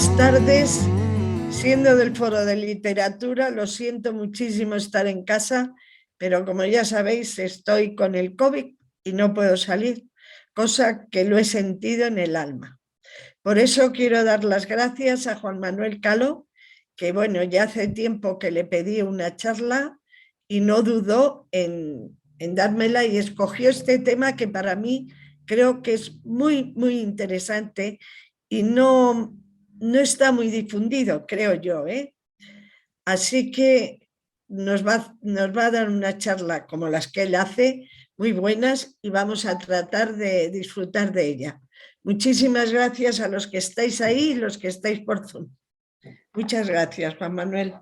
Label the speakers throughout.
Speaker 1: buenas tardes. Siendo del Foro de Literatura, lo siento muchísimo estar en casa, pero como ya sabéis, estoy con el COVID y no puedo salir, cosa que lo he sentido en el alma. Por eso quiero dar las gracias a Juan Manuel Caló, que bueno, ya hace tiempo que le pedí una charla y no dudó en dármela y escogió este tema que para mí creo que es muy, muy interesante y no está muy difundido, creo yo, ¿eh? Así que nos va a dar una charla como las que él hace, muy buenas, y vamos a tratar de disfrutar de ella. Muchísimas gracias a los que estáis ahí y los que estáis por Zoom. Muchas gracias, Juan Manuel.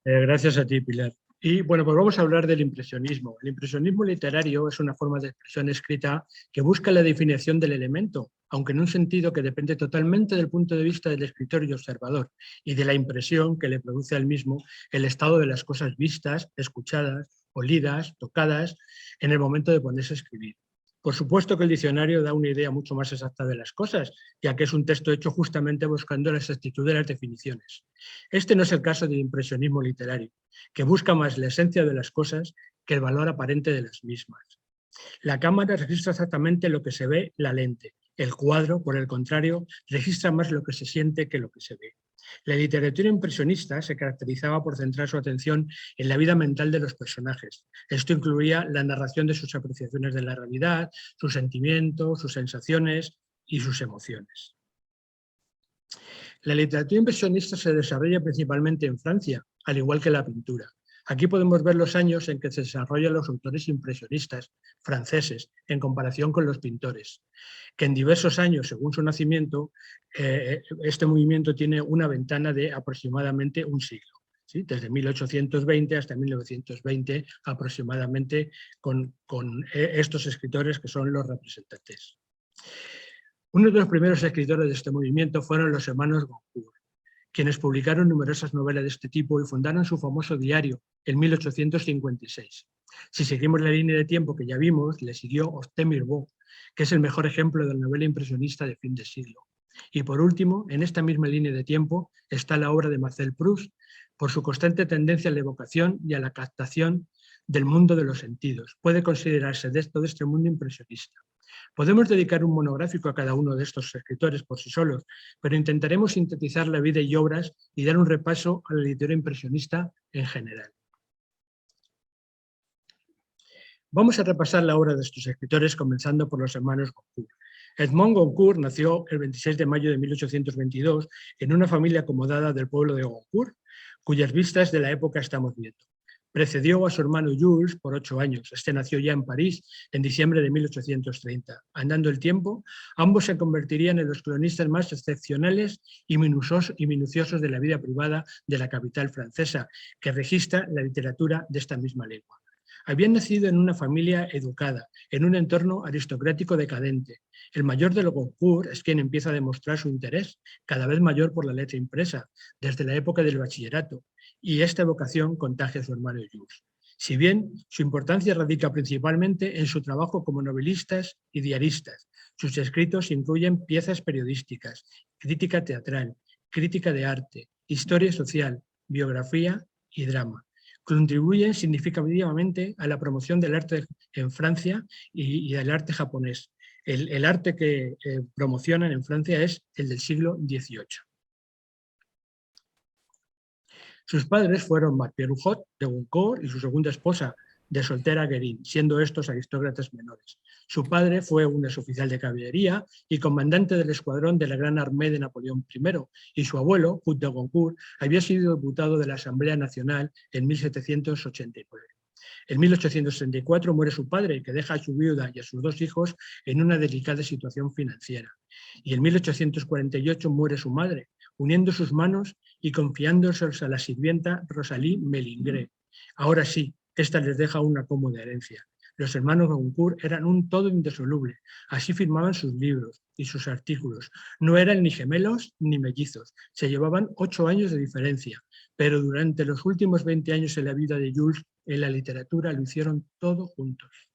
Speaker 2: Gracias a ti, Pilar. Y bueno, pues vamos a hablar del impresionismo. El impresionismo literario es una forma de expresión escrita que busca la definición del elemento, aunque en un sentido que depende totalmente del punto de vista del escritor y observador y de la impresión que le produce al mismo el estado de las cosas vistas, escuchadas, olidas, tocadas en el momento de ponerse a escribir. Por supuesto que el diccionario da una idea mucho más exacta de las cosas, ya que es un texto hecho justamente buscando la exactitud de las definiciones. Este no es el caso del impresionismo literario, que busca más la esencia de las cosas que el valor aparente de las mismas. La cámara registra exactamente lo que se ve la lente. El cuadro, por el contrario, registra más lo que se siente que lo que se ve. La literatura impresionista se caracterizaba por centrar su atención en la vida mental de los personajes. Esto incluía la narración de sus apreciaciones de la realidad, sus sentimientos, sus sensaciones y sus emociones. La literatura impresionista se desarrolla principalmente en Francia, al igual que la pintura. Aquí podemos ver los años en que se desarrollan los autores impresionistas franceses en comparación con los pintores, que en diversos años, según su nacimiento, este movimiento tiene una ventana de aproximadamente un siglo, ¿sí? Desde 1820 hasta 1920 aproximadamente, con estos escritores que son los representantes. Uno de los primeros escritores de este movimiento fueron los hermanos Goncourt, quienes publicaron numerosas novelas de este tipo y fundaron su famoso diario en 1856. Si seguimos la línea de tiempo que ya vimos, le siguió Austin Mirbeau, que es el mejor ejemplo de la novela impresionista de fin de siglo. Y por último, en esta misma línea de tiempo está la obra de Marcel Proust, por su constante tendencia a la evocación y a la captación del mundo de los sentidos. Puede considerarse de todo este mundo impresionista. Podemos dedicar un monográfico a cada uno de estos escritores por sí solos, pero intentaremos sintetizar la vida y obras y dar un repaso a la literatura impresionista en general. Vamos a repasar la obra de estos escritores, comenzando por los hermanos Goncourt. Edmond Goncourt nació el 26 de mayo de 1822 en una familia acomodada del pueblo de Goncourt, cuyas vistas de la época estamos viendo. Precedió a su hermano Jules por 8 años. Este nació ya en París en diciembre de 1830. Andando el tiempo, ambos se convertirían en los cronistas más excepcionales y minuciosos de la vida privada de la capital francesa, que registra la literatura de esta misma lengua. Habían nacido en una familia educada, en un entorno aristocrático decadente. El mayor de los Goncourt es quien empieza a demostrar su interés, cada vez mayor por la letra impresa, desde la época del bachillerato, y esta vocación contagia a su hermano Jules. Si bien su importancia radica principalmente en su trabajo como novelistas y diaristas, sus escritos incluyen piezas periodísticas, crítica teatral, crítica de arte, historia social, biografía y drama. Contribuyen significativamente a la promoción del arte en Francia y del arte japonés. El arte que promocionan en Francia es el del siglo XVIII. Sus padres fueron Pierre Huot de Goncourt y su segunda esposa, de soltera Guérin, siendo estos aristócratas menores. Su padre fue un exoficial de caballería y comandante del escuadrón de la Gran Armée de Napoleón I, y su abuelo, Huot de Goncourt, había sido diputado de la Asamblea Nacional en 1789. En 1864 muere su padre, que deja a su viuda y a sus 2 hijos en una delicada situación financiera. Y en 1848 muere su madre, uniendo sus manos y confiándoselos a la sirvienta Rosalie Mélingré. Ahora sí, esta les deja una cómoda herencia. Los hermanos Goncourt eran un todo indisoluble, así firmaban sus libros y sus artículos. No eran ni gemelos ni mellizos, se llevaban 8 años de diferencia, pero durante los últimos 20 años en la vida de Jules, en la literatura lo hicieron todo juntos.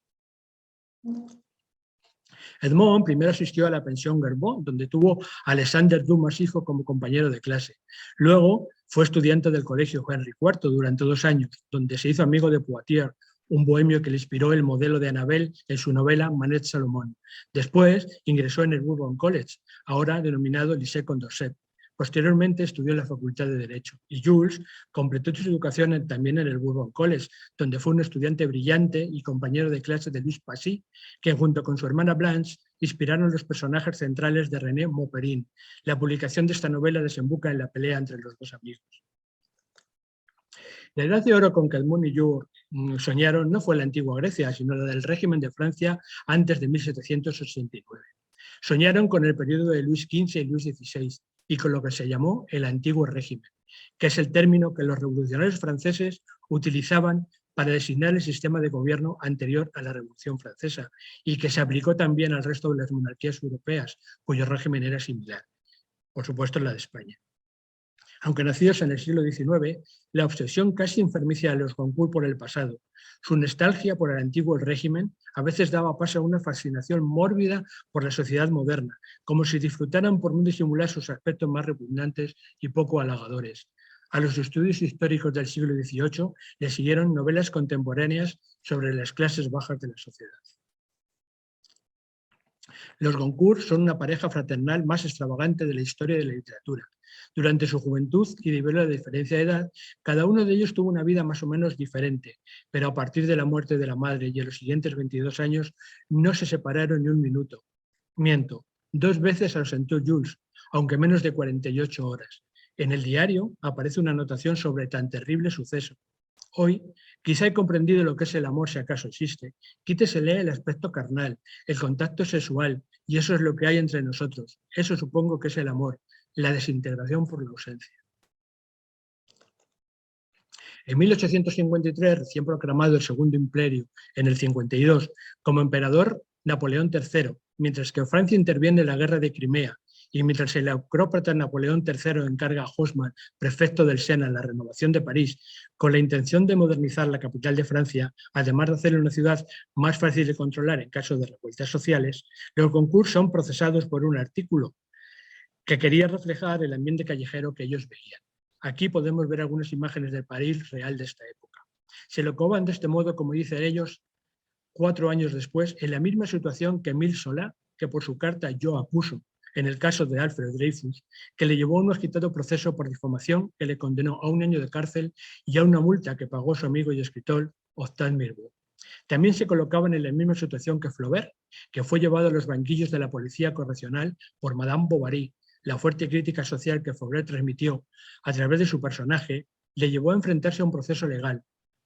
Speaker 2: Edmond primero asistió a la pensión Gerbaud, donde tuvo a Alexander Dumas hijo como compañero de clase. Luego fue estudiante del colegio Henry IV durante 2 años, donde se hizo amigo de Poitiers, un bohemio que le inspiró el modelo de Annabel en su novela Manette Salomon. Después ingresó en el Bourbon College, ahora denominado Lycée Condorcet. Posteriormente estudió en la Facultad de Derecho y Jules completó su educación también en el Bourbon College, donde fue un estudiante brillante y compañero de clase de Louis Passy, que junto con su hermana Blanche inspiraron los personajes centrales de René Mauperin. La publicación de esta novela desemboca en la pelea entre los dos amigos. La edad de oro con que Edmond y Jules soñaron no fue la antigua Grecia, sino la del régimen de Francia antes de 1789. Soñaron con el periodo de Luis XV y Luis XVI y con lo que se llamó el antiguo régimen, que es el término que los revolucionarios franceses utilizaban para designar el sistema de gobierno anterior a la Revolución Francesa y que se aplicó también al resto de las monarquías europeas, cuyo régimen era similar, por supuesto la de España. Aunque nacidos en el siglo XIX, la obsesión casi enfermiza de los Goncourt por el pasado, su nostalgia por el antiguo régimen, a veces daba paso a una fascinación mórbida por la sociedad moderna, como si disfrutaran por no disimular sus aspectos más repugnantes y poco halagadores. A los estudios históricos del siglo XVIII le siguieron novelas contemporáneas sobre las clases bajas de la sociedad. Los Goncourt son una pareja fraternal más extravagante de la historia de la literatura. Durante su juventud y debido a la diferencia de edad, cada uno de ellos tuvo una vida más o menos diferente, pero a partir de la muerte de la madre y en los siguientes 22 años no se separaron ni un minuto. Miento, 2 veces se ausentó Jules, aunque menos de 48 horas. En el diario aparece una anotación sobre tan terrible suceso. Hoy, quizá he comprendido lo que es el amor si acaso existe. Quítesele el aspecto carnal, el contacto sexual, y eso es lo que hay entre nosotros. Eso supongo que es el amor, la desintegración por la ausencia. En 1853, recién proclamado el Segundo Imperio, en el 52, como emperador Napoleón III, mientras que Francia interviene en la guerra de Crimea, y mientras el aucrópata Napoleón III encarga a Haussmann, prefecto del Sena, la renovación de París, con la intención de modernizar la capital de Francia, además de hacerle una ciudad más fácil de controlar en caso de revueltas sociales, los Goncourt son procesados por un artículo que quería reflejar el ambiente callejero que ellos veían. Aquí podemos ver algunas imágenes del París real de esta época. Se lo coban de este modo, como dicen ellos, 4 años después, en la misma situación que Émile Zola, que por su carta yo acuso, en el caso de Alfred Dreyfus, que le llevó a un agitado proceso por difamación que le condenó a 1 año de cárcel y a una multa que pagó su amigo y escritor Octave Mirbeau. También se colocaban en la misma situación que Flaubert, que fue llevado a los banquillos de la policía correccional por Madame Bovary. La fuerte crítica social que Flaubert transmitió a través de su personaje le llevó a enfrentarse a un proceso legal.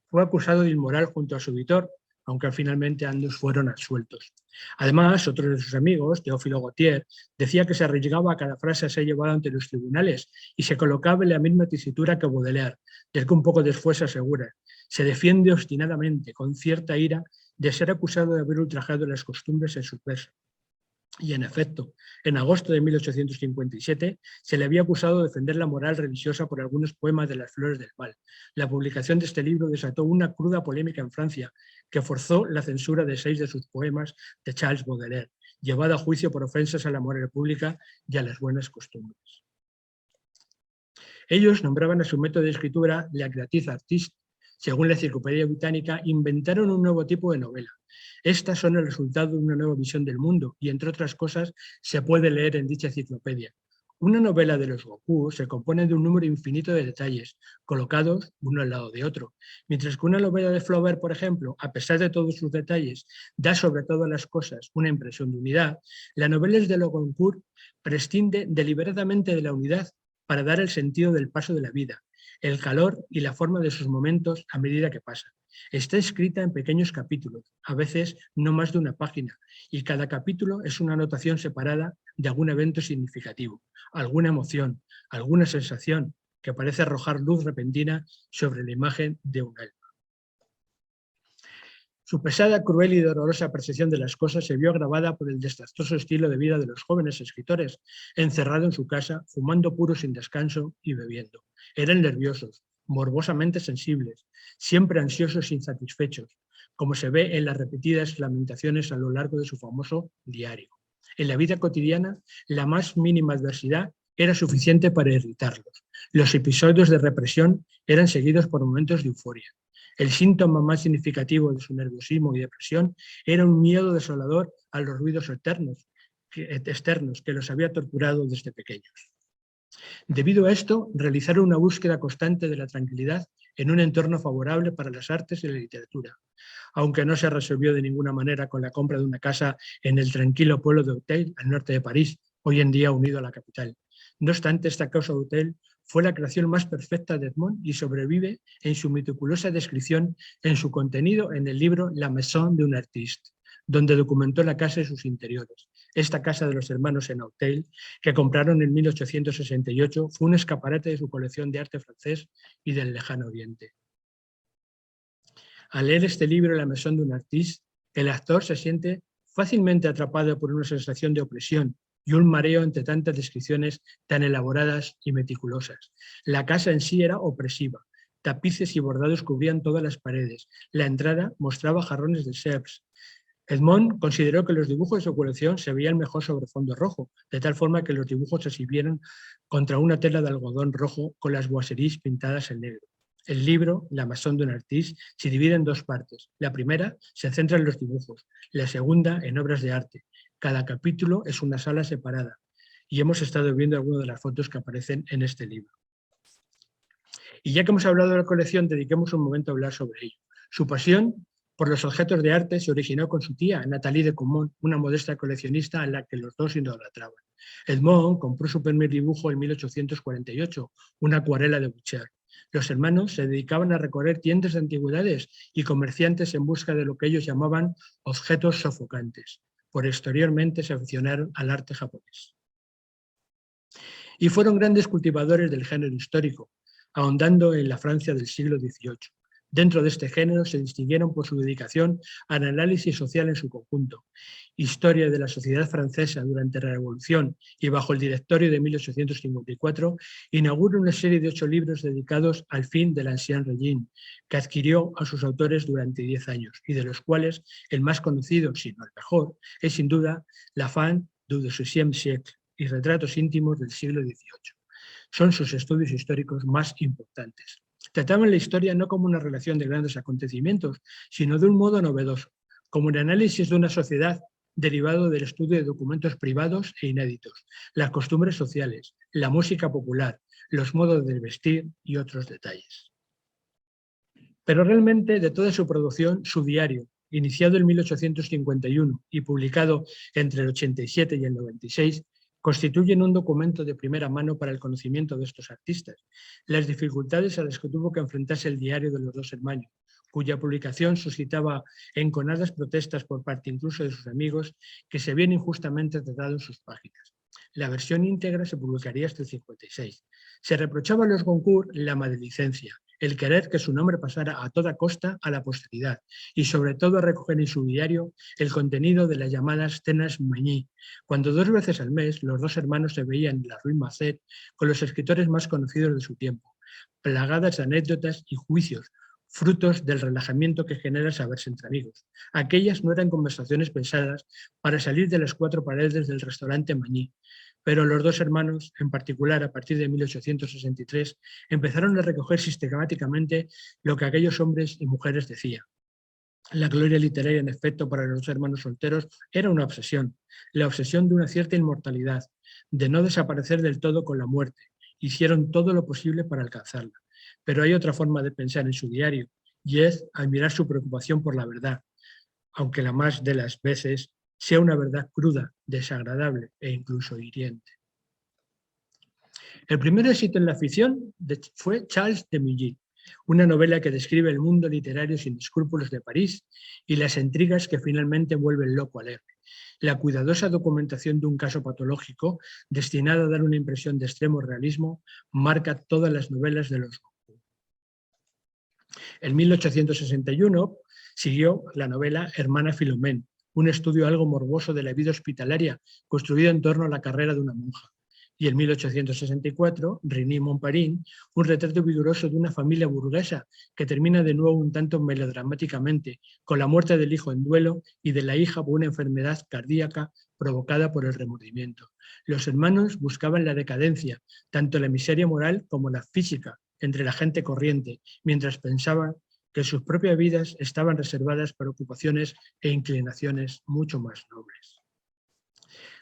Speaker 2: Fue acusado de inmoral junto a su editor, aunque finalmente ambos fueron absueltos. Además, otro de sus amigos, Teófilo Gautier, decía que se arriesgaba a cada frase a ser llevada ante los tribunales y se colocaba en la misma tesitura que Baudelaire, del que un poco después se asegura. Se defiende obstinadamente, con cierta ira, de ser acusado de haber ultrajado las costumbres en su verso. Y en efecto, en agosto de 1857 se le había acusado de defender la moral religiosa por algunos poemas de las Flores del Mal. La publicación de este libro desató una cruda polémica en Francia que forzó la censura de 6 de sus poemas de Charles Baudelaire, llevado a juicio por ofensas a la moral pública y a las buenas costumbres. Ellos nombraban a su método de escritura la creative artiste. Según la Enciclopedia Británica, inventaron un nuevo tipo de novela. Estas son el resultado de una nueva visión del mundo y, entre otras cosas, se puede leer en dicha enciclopedia. Una novela de los Goncourt se compone de un número infinito de detalles, colocados uno al lado de otro, mientras que una novela de Flaubert, por ejemplo, a pesar de todos sus detalles, da sobre todas las cosas una impresión de unidad. La novela de los Goncourt prescinde deliberadamente de la unidad para dar el sentido del paso de la vida, el calor y la forma de sus momentos a medida que pasan. Está escrita en pequeños capítulos, a veces no más de una página, y cada capítulo es una anotación separada de algún evento significativo, alguna emoción, alguna sensación que parece arrojar luz repentina sobre la imagen de un alma. Su pesada, cruel y dolorosa percepción de las cosas se vio agravada por el desastroso estilo de vida de los jóvenes escritores, encerrado en su casa, fumando puros sin descanso y bebiendo. Eran nerviosos, morbosamente sensibles, siempre ansiosos e insatisfechos. como se ve en las repetidas lamentaciones a lo largo de su famoso diario. En la vida cotidiana, la más mínima adversidad era suficiente para irritarlos. Los episodios de represión eran seguidos por momentos de euforia. El síntoma más significativo de su nerviosismo y depresión era un miedo desolador a los ruidos externos que los había torturado desde pequeños. Debido a esto, realizaron una búsqueda constante de la tranquilidad en un entorno favorable para las artes y la literatura, aunque no se resolvió de ninguna manera con la compra de una casa en el tranquilo pueblo de Auteuil, al norte de París, hoy en día unido a la capital. No obstante, esta casa de Auteuil fue la creación más perfecta de Edmond y sobrevive en su meticulosa descripción en su contenido en el libro La Maison d'un Artiste, donde documentó la casa y sus interiores. Esta casa de los hermanos en Auteuil, que compraron en 1868, fue un escaparate de su colección de arte francés y del lejano oriente. Al leer este libro, La Maison d'un Artiste, el actor se siente fácilmente atrapado por una sensación de opresión y un mareo entre tantas descripciones tan elaboradas y meticulosas. La casa en sí era opresiva. Tapices y bordados cubrían todas las paredes. La entrada mostraba jarrones de Sevres. Edmond consideró que los dibujos de su colección se veían mejor sobre fondo rojo, de tal forma que los dibujos se exhibieron contra una tela de algodón rojo con las boiseries pintadas en negro. El libro, La Maison d'un Artiste, se divide en dos partes. La primera se centra en los dibujos, la segunda en obras de arte. Cada capítulo es una sala separada y hemos estado viendo algunas de las fotos que aparecen en este libro. Y ya que hemos hablado de la colección, dediquemos un momento a hablar sobre ello. Su pasión por los objetos de arte se originó con su tía, Nathalie de Caumont, una modesta coleccionista a la que los dos idolatraban. Edmond compró su primer dibujo en 1848, una acuarela de Boucher. Los hermanos se dedicaban a recorrer tiendas de antigüedades y comerciantes en busca de lo que ellos llamaban objetos sofocantes. Posteriormente se aficionaron al arte japonés. Y fueron grandes cultivadores del género histórico, ahondando en la Francia del siglo XVIII. Dentro de este género se distinguieron por su dedicación al análisis social en su conjunto, historia de la sociedad francesa durante la Revolución y bajo el Directorio de 1854, inaugura una serie de 8 libros dedicados al fin del Ancien Régime, que adquirió a sus autores durante 10 años y de los cuales el más conocido, si no el mejor, es sin duda La fin du XVIIe siècle y Retratos íntimos del siglo XVIII. Son sus estudios históricos más importantes. Trataban la historia no como una relación de grandes acontecimientos, sino de un modo novedoso, como un análisis de una sociedad derivado del estudio de documentos privados e inéditos, las costumbres sociales, la música popular, los modos de vestir y otros detalles. Pero realmente de toda su producción, su diario, iniciado en 1851 y publicado entre el 87 y el 96, constituyen un documento de primera mano para el conocimiento de estos artistas. Las dificultades a las que tuvo que enfrentarse el diario de los dos hermanos, cuya publicación suscitaba enconadas protestas por parte incluso de sus amigos que se habían injustamente tratado en sus páginas. La versión íntegra se publicaría hasta el 56. Se reprochaba a los Goncourt la maledicencia, el querer que su nombre pasara a toda costa a la posteridad y sobre todo a recoger en su diario el contenido de las llamadas cenas Magny, cuando 2 veces al mes los dos hermanos se veían en la Rue Mazet con los escritores más conocidos de su tiempo, plagadas de anécdotas y juicios, frutos del relajamiento que genera saberse entre amigos. Aquellas no eran conversaciones pensadas para salir de las 4 paredes del restaurante Magny, pero los dos hermanos, en particular a partir de 1863, empezaron a recoger sistemáticamente lo que aquellos hombres y mujeres decían. La gloria literaria, en efecto, para los hermanos solteros era una obsesión, la obsesión de una cierta inmortalidad, de no desaparecer del todo con la muerte. Hicieron todo lo posible para alcanzarla. Pero hay otra forma de pensar en su diario, y es admirar su preocupación por la verdad, aunque la más de las veces sea una verdad cruda, desagradable e incluso hiriente. El primer éxito en la ficción fue Charles de Milly, una novela que describe el mundo literario sin escrúpulos de París y las intrigas que finalmente vuelven loco al héroe. La cuidadosa documentación de un caso patológico, destinado a dar una impresión de extremo realismo, marca todas las novelas de los Goncourt. En 1861 siguió la novela Hermana Philomène, un estudio algo morboso de la vida hospitalaria construido en torno a la carrera de una monja. Y en 1864, René Montparin, un retrato vigoroso de una familia burguesa que termina de nuevo un tanto melodramáticamente, con la muerte del hijo en duelo y de la hija por una enfermedad cardíaca provocada por el remordimiento. Los hermanos buscaban la decadencia, tanto la miseria moral como la física, entre la gente corriente, mientras pensaban que sus propias vidas estaban reservadas para ocupaciones e inclinaciones mucho más nobles.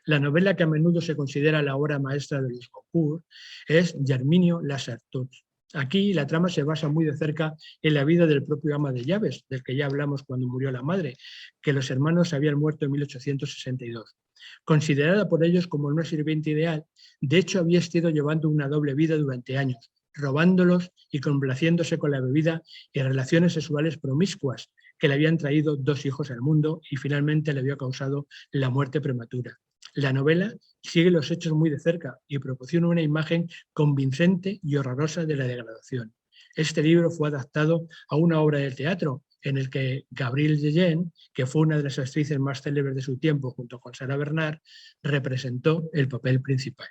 Speaker 2: La novela que a menudo se considera la obra maestra de los Goncourt es Germinio las Artois. Aquí la trama se basa muy de cerca en la vida del propio ama de llaves, del que ya hablamos cuando murió la madre, que los hermanos habían muerto en 1862. Considerada por ellos como una sirvienta ideal, de hecho había estado llevando una doble vida durante años, robándolos y complaciéndose con la bebida y relaciones sexuales promiscuas que le habían traído 2 hijos al mundo y finalmente le había causado la muerte prematura. La novela sigue los hechos muy de cerca y proporciona una imagen convincente y horrorosa de la degradación. Este libro fue adaptado a una obra de teatro en el que Gabrielle Jeanne, que fue una de las actrices más célebres de su tiempo junto con Sarah Bernhardt, representó el papel principal.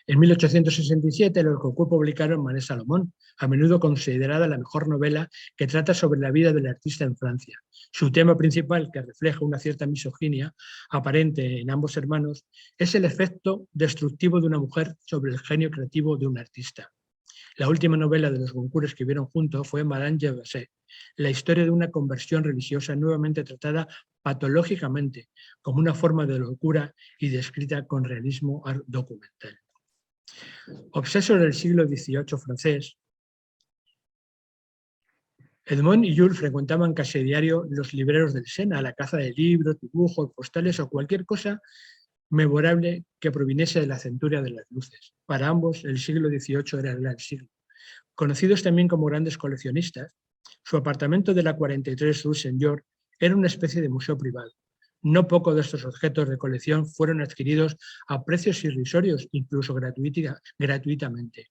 Speaker 2: En 1867 los Goncourt publicaron Manet Salomón, a menudo considerada la mejor novela que trata sobre la vida del artista en Francia. Su tema principal, que refleja una cierta misoginia aparente en ambos hermanos, es el efecto destructivo de una mujer sobre el genio creativo de un artista. La última novela de los Goncourt que escribieron juntos fue Madame Gervaise, la historia de una conversión religiosa nuevamente tratada patológicamente como una forma de locura y descrita con realismo documental. Obsesos del siglo XVIII francés, Edmond y Jules frecuentaban casi a diario los libreros del Sena a la caza de libros, dibujos, postales o cualquier cosa memorable que proviniese de la centuria de las luces. Para ambos, el siglo XVIII era el gran siglo. Conocidos también como grandes coleccionistas, su apartamento de la 43 Rue Saint-Georges era una especie de museo privado. No pocos de estos objetos de colección fueron adquiridos a precios irrisorios, incluso gratuitamente.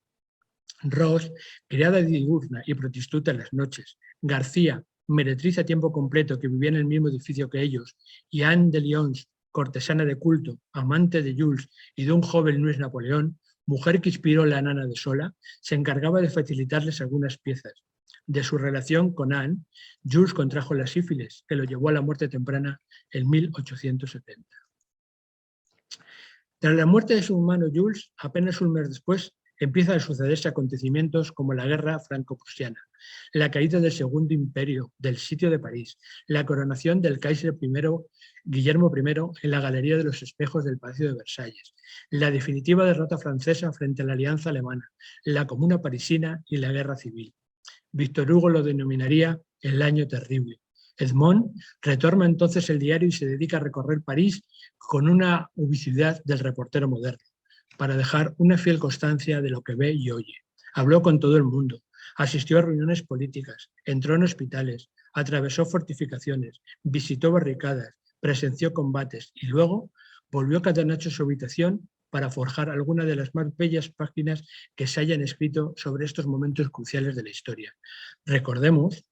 Speaker 2: Ross, criada diurna y prostituta en las noches, García, meretriz a tiempo completo que vivía en el mismo edificio que ellos, y Anne de Lyons, cortesana de culto, amante de Jules y de un joven Luis Napoleón, mujer que inspiró la Nana de Sola, se encargaba de facilitarles algunas piezas. De su relación con Anne, Jules contrajo la sífilis, que lo llevó a la muerte temprana en 1870. Tras la muerte de su hermano Jules, apenas un mes después, empiezan a sucederse acontecimientos como la guerra franco-prusiana, la caída del Segundo Imperio, del sitio de París, la coronación del Kaiser Guillermo I en la Galería de los Espejos del Palacio de Versalles, la definitiva derrota francesa frente a la alianza alemana, la Comuna parisina y la guerra civil. Víctor Hugo lo denominaría el año terrible. Edmond retorna entonces el diario y se dedica a recorrer París con una ubicuidad del reportero moderno, para dejar una fiel constancia de lo que ve y oye. Habló con todo el mundo, asistió a reuniones políticas, entró en hospitales, atravesó fortificaciones, visitó barricadas, presenció combates y luego volvió cada noche a su habitación para forjar alguna de las más bellas páginas que se hayan escrito sobre estos momentos cruciales de la historia. Recordemos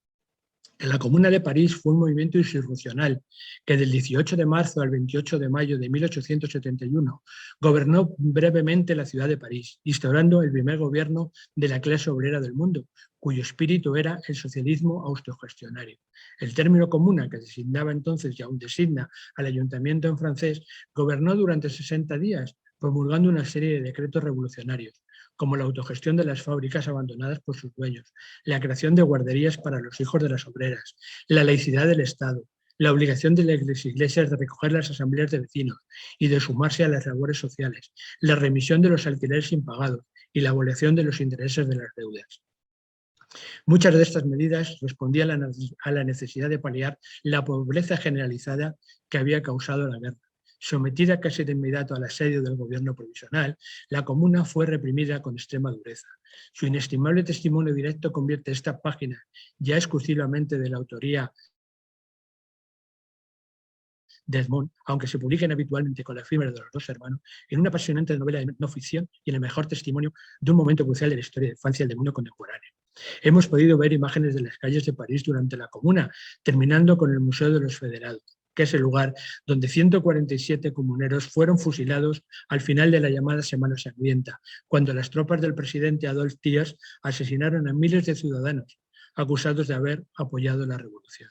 Speaker 2: que la Comuna de París fue un movimiento insurreccional que del 18 de marzo al 28 de mayo de 1871 gobernó brevemente la ciudad de París, instaurando el primer gobierno de la clase obrera del mundo, cuyo espíritu era el socialismo autogestionario. El término comuna, que designaba entonces y aún designa al ayuntamiento en francés, gobernó durante 60 días, promulgando una serie de decretos revolucionarios, como la autogestión de las fábricas abandonadas por sus dueños, la creación de guarderías para los hijos de las obreras, la laicidad del Estado, la obligación de las iglesias de recoger las asambleas de vecinos y de sumarse a las labores sociales, la remisión de los alquileres impagados y la abolición de los intereses de las deudas. Muchas de estas medidas respondían a la necesidad de paliar la pobreza generalizada que había causado la guerra. Sometida casi de inmediato al asedio del gobierno provisional, la Comuna fue reprimida con extrema dureza. Su inestimable testimonio directo convierte esta página, ya exclusivamente de la autoría de Edmond, aunque se publiquen habitualmente con la firma de los dos hermanos, en una apasionante novela de no ficción y en el mejor testimonio de un momento crucial de la historia de Francia y del mundo contemporáneo. Hemos podido ver imágenes de las calles de París durante la Comuna, terminando con el Museo de los Federados. que es el lugar donde 147 comuneros fueron fusilados al final de la llamada Semana Sangrienta, cuando las tropas del presidente Adolf Thiers asesinaron a miles de ciudadanos acusados de haber apoyado la revolución.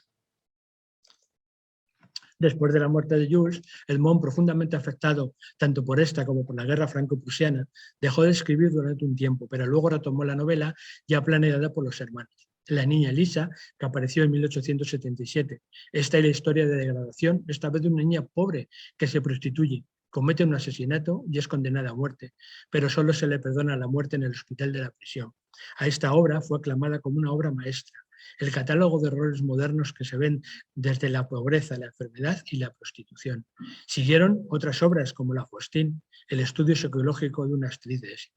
Speaker 2: Después de la muerte de Jules, Edmond, profundamente afectado tanto por esta como por la guerra franco-prusiana, dejó de escribir durante un tiempo, pero luego retomó la novela ya planeada por los hermanos. La niña Lisa, que apareció en 1877. Esta es la historia de degradación, esta vez de una niña pobre que se prostituye, comete un asesinato y es condenada a muerte, pero solo se le perdona la muerte en el hospital de la prisión. A esta obra fue aclamada como una obra maestra, el catálogo de horrores modernos que se ven desde la pobreza, la enfermedad y la prostitución. Siguieron otras obras como La Faustine, el estudio psicológico de una actriz de éxito.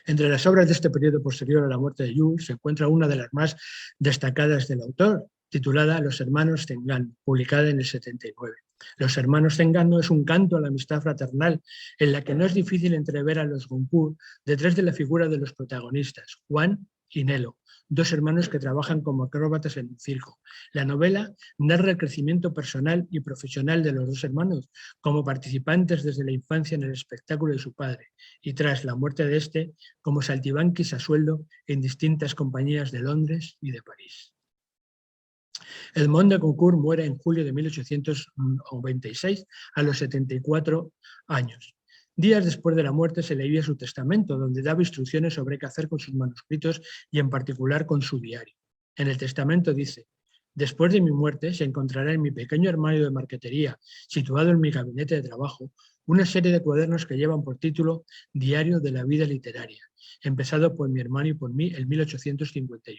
Speaker 2: Entre las obras de este periodo posterior a la muerte de Jules se encuentra una de las más destacadas del autor, titulada Los hermanos Zengano, publicada en el 79. Los hermanos Zengano es un canto a la amistad fraternal en la que no es difícil entrever a los Goncourt detrás de la figura de los protagonistas, Juan y Nelo, dos hermanos que trabajan como acróbatas en un circo. La novela narra el crecimiento personal y profesional de los dos hermanos como participantes desde la infancia en el espectáculo de su padre y tras la muerte de este como saltibanquis a sueldo en distintas compañías de Londres y de París. Edmond de Goncourt muere en julio de 1896 a los 74 años. Días después de la muerte se leía su testamento, donde daba instrucciones sobre qué hacer con sus manuscritos y en particular con su diario. En el testamento dice: después de mi muerte se encontrará en mi pequeño armario de marquetería, situado en mi gabinete de trabajo, una serie de cuadernos que llevan por título Diario de la vida literaria, empezado por mi hermano y por mí en 1851.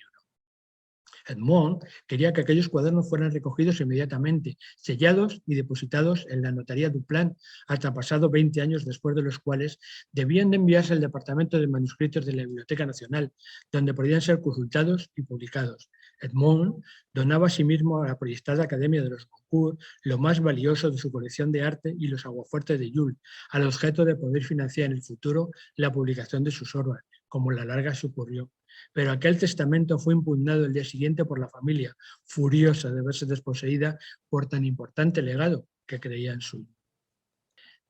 Speaker 2: Edmond quería que aquellos cuadernos fueran recogidos inmediatamente, sellados y depositados en la notaría Duplan, hasta pasado 20 años después de los cuales debían de enviarse al Departamento de Manuscritos de la Biblioteca Nacional, donde podían ser consultados y publicados. Edmond donaba a sí mismo a la proyectada Academia de los Goncourt lo más valioso de su colección de arte y los aguafuertes de Jules, al objeto de poder financiar en el futuro la publicación de sus obras, como la larga se ocurrió. Pero aquel testamento fue impugnado el día siguiente por la familia, furiosa de verse desposeída por tan importante legado que creían suyo.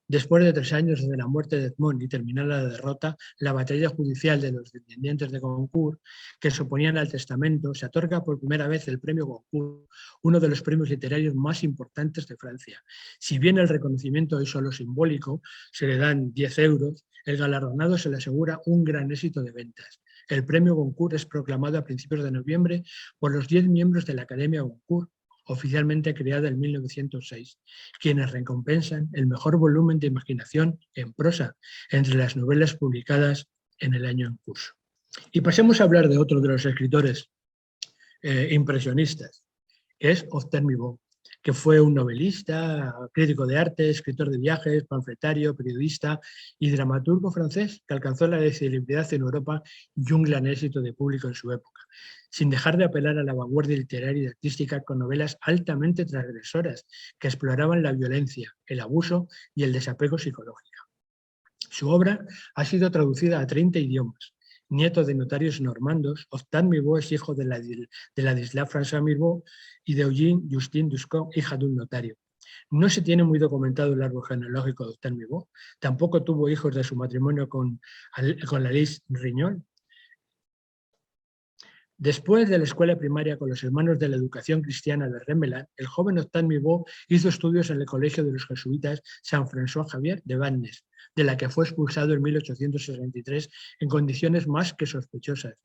Speaker 2: Después de 3 años desde la muerte de Edmond y terminada la derrota, la batalla judicial de los descendientes de Goncourt, que se oponían al testamento, se otorga por primera vez el premio Goncourt, uno de los premios literarios más importantes de Francia. Si bien el reconocimiento es solo simbólico, se le dan 10 euros, el galardonado se le asegura un gran éxito de ventas. El premio Goncourt es proclamado a principios de noviembre por los 10 miembros de la Academia Goncourt, oficialmente creada en 1906, quienes recompensan el mejor volumen de imaginación en prosa entre las novelas publicadas en el año en curso. Y pasemos a hablar de otro de los escritores impresionistas, que es Octave Mirbeau, que fue un novelista, crítico de arte, escritor de viajes, panfletario, periodista y dramaturgo francés que alcanzó la celebridad en Europa y un gran éxito de público en su época, sin dejar de apelar a la vanguardia literaria y artística con novelas altamente transgresoras que exploraban la violencia, el abuso y el desapego psicológico. Su obra ha sido traducida a 30 idiomas. Nieto de notarios normandos, Octave Mirbeau es hijo de Ladislas François Mirbeau y de Eugénie Justine Duscot, hija de un notario. No se tiene muy documentado el árbol genealógico de Octave Mirbeau, tampoco tuvo hijos de su matrimonio con Alice Rignol. Después de la escuela primaria con los hermanos de la educación cristiana de Remelin, el joven Octave Mirbeau hizo estudios en el colegio de los jesuitas San François Xavier de Vannes, de la que fue expulsado en 1863 en condiciones más que sospechosas,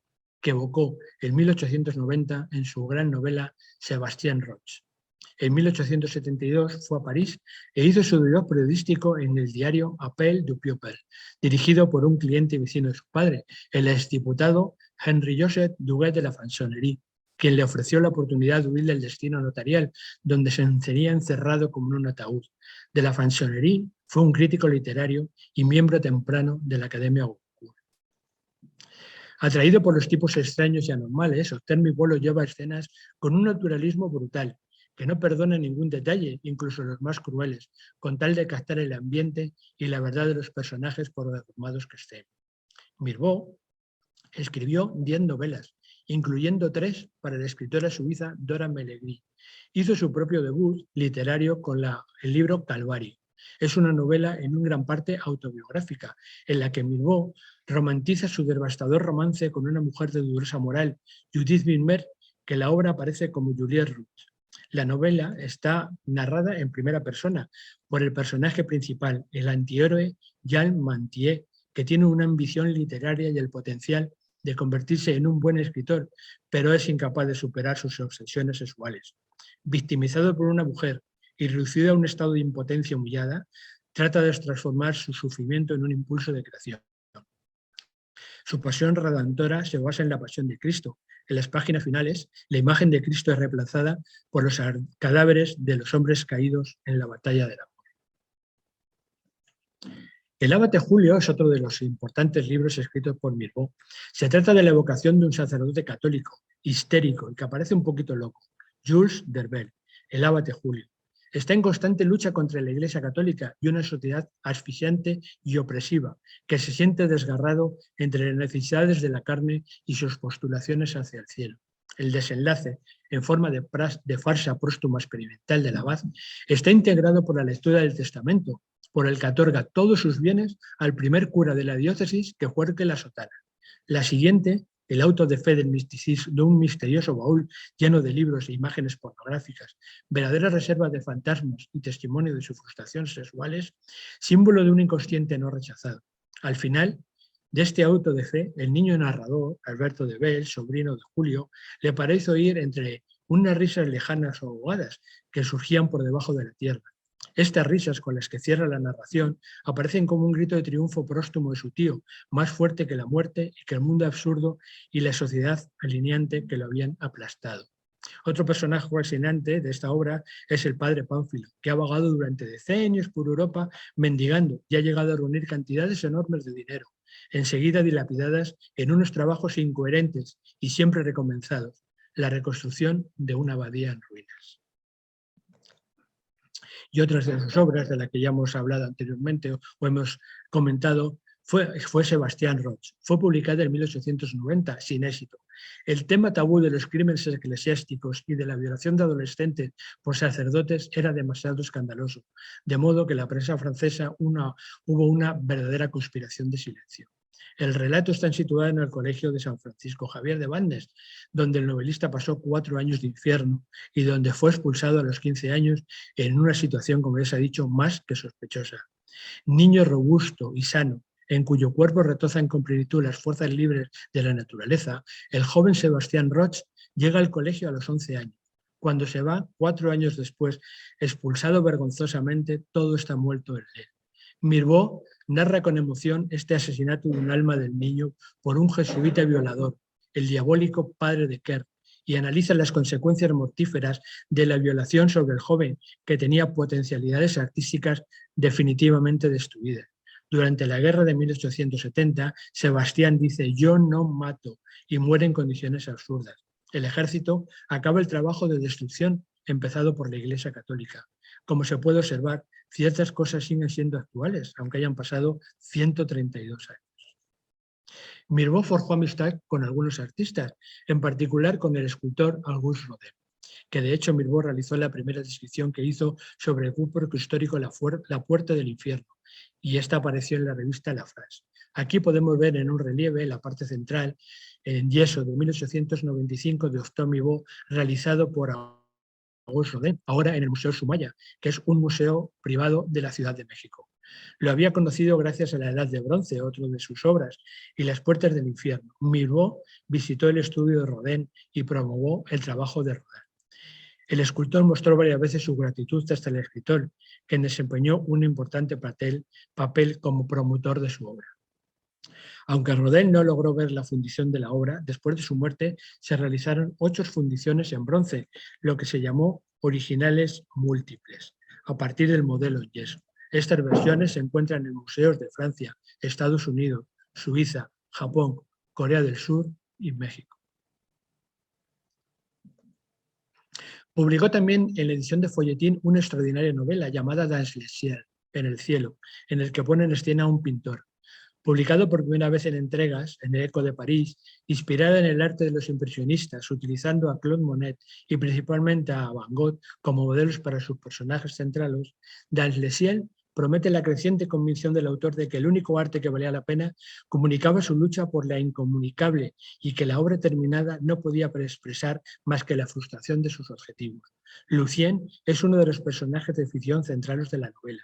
Speaker 2: que evocó en 1890 en su gran novela Sébastien Roch. En 1872 fue a París e hizo su debut periodístico en el diario Appel du Peuple, dirigido por un cliente y vecino de su padre, el exdiputado Henri-Joseph Duguet de la Franchonnerie, quien le ofreció la oportunidad de huir del destino notarial, donde se sería encerrado como en un ataúd. De la Franchonnerie fue un crítico literario y miembro temprano de la Academia Goncourt. Atraído por los tipos extraños y anormales, Octave Mirbeau lo lleva a escenas con un naturalismo brutal, que no perdona ningún detalle, incluso los más crueles, con tal de captar el ambiente y la verdad de los personajes por deformados que estén. Mirbeau escribió 10 novelas incluyendo 3 para la escritora suiza Dora Melegri. Hizo su propio debut literario con el libro Calvario. Es una novela en gran parte autobiográfica, en la que Mirbeau romantiza su devastador romance con una mujer de dudosa moral, Judith Butler, que en la obra aparece como Juliette Root. La novela está narrada en primera persona por el personaje principal, el antihéroe Jean Mantier, que tiene una ambición literaria y el potencial de convertirse en un buen escritor, pero es incapaz de superar sus obsesiones sexuales. Victimizado por una mujer y reducido a un estado de impotencia humillada, trata de transformar su sufrimiento en un impulso de creación. Su pasión redentora se basa en la pasión de Cristo. En las páginas finales, la imagen de Cristo es reemplazada por los cadáveres de los hombres caídos en la batalla del amor. El Abate Julio es otro de los importantes libros escritos por Mirbeau. Se trata de la evocación de un sacerdote católico, histérico y que aparece un poquito loco, Jules Derbel, el Abate Julio. Está en constante lucha contra la Iglesia Católica y una sociedad asfixiante y opresiva, que se siente desgarrado entre las necesidades de la carne y sus postulaciones hacia el cielo. El desenlace, en forma de farsa póstuma experimental del abad, está integrado por la lectura del testamento, por el que otorga todos sus bienes al primer cura de la diócesis que juergue la sotana. La siguiente, el auto de fe del misticismo, de un misterioso baúl lleno de libros e imágenes pornográficas, verdadera reserva de fantasmas y testimonio de sus frustraciones sexuales, símbolo de un inconsciente no rechazado. Al final de este auto de fe, el niño narrador, Alberto de Bell, sobrino de Julio, le parece oír entre unas risas lejanas o ahogadas que surgían por debajo de la tierra. Estas risas con las que cierra la narración aparecen como un grito de triunfo póstumo de su tío, más fuerte que la muerte y que el mundo absurdo y la sociedad alineante que lo habían aplastado. Otro personaje fascinante de esta obra es el padre Pánfilo, que ha vagado durante decenios por Europa mendigando y ha llegado a reunir cantidades enormes de dinero, enseguida dilapidadas en unos trabajos incoherentes y siempre recomenzados, la reconstrucción de una abadía en ruinas. Y otras de sus obras, de las que ya hemos hablado anteriormente o hemos comentado, fue Sebastián Roch. Fue publicada en 1890, sin éxito. El tema tabú de los crímenes eclesiásticos y de la violación de adolescentes por sacerdotes era demasiado escandaloso, de modo que en la prensa francesa hubo una verdadera conspiración de silencio. El relato está situado en el Colegio de San Francisco Javier de Vannes, donde el novelista pasó 4 años de infierno y donde fue expulsado a los 15 años en una situación, como ya se ha dicho, más que sospechosa. Niño robusto y sano, en cuyo cuerpo retozan con plenitud las fuerzas libres de la naturaleza, el joven Sebastián Roch llega al colegio a los 11 años. Cuando se va, 4 años después, expulsado vergonzosamente, todo está muerto en él. Mirbeau narra con emoción este asesinato de un alma del niño por un jesuita violador, el diabólico padre de Kerr, y analiza las consecuencias mortíferas de la violación sobre el joven, que tenía potencialidades artísticas definitivamente destruidas. Durante la guerra de 1870, Sebastián dice: "Yo no mato", y muere en condiciones absurdas. El ejército acaba el trabajo de destrucción empezado por la Iglesia Católica. Como se puede observar, ciertas cosas siguen siendo actuales, aunque hayan pasado 132 años. Mirbeau forjó amistad con algunos artistas, en particular con el escultor Auguste Rodin, que de hecho Mirbeau realizó la primera descripción que hizo sobre el grupo histórico La Puerta del Infierno, y esta apareció en la revista La France. Aquí podemos ver en un relieve la parte central en yeso de 1895 de Octave Mirbeau, realizado por Auguste Rodin, ahora en el Museo Sumaya, que es un museo privado de la Ciudad de México. Lo había conocido gracias a La Edad de Bronce, otro de sus obras, y Las Puertas del Infierno. Mirbeau visitó el estudio de Rodin y promovió el trabajo de Rodin. El escultor mostró varias veces su gratitud hasta el escritor, quien desempeñó un importante papel como promotor de su obra. Aunque Rodin no logró ver la fundición de la obra, después de su muerte se realizaron 8 fundiciones en bronce, lo que se llamó originales múltiples, a partir del modelo en yeso. Estas versiones se encuentran en museos de Francia, Estados Unidos, Suiza, Japón, Corea del Sur y México. Publicó también en la edición de folletín una extraordinaria novela llamada Dans le ciel, en el cielo, en el que pone en escena a un pintor. Publicado por primera vez en entregas en el Eco de París, inspirada en el arte de los impresionistas, utilizando a Claude Monet y principalmente a Van Gogh como modelos para sus personajes centrales, Dans le ciel promete la creciente convicción del autor de que el único arte que valía la pena comunicaba su lucha por la incomunicable y que la obra terminada no podía expresar más que la frustración de sus objetivos. Lucien es uno de los personajes de ficción centrales de la novela.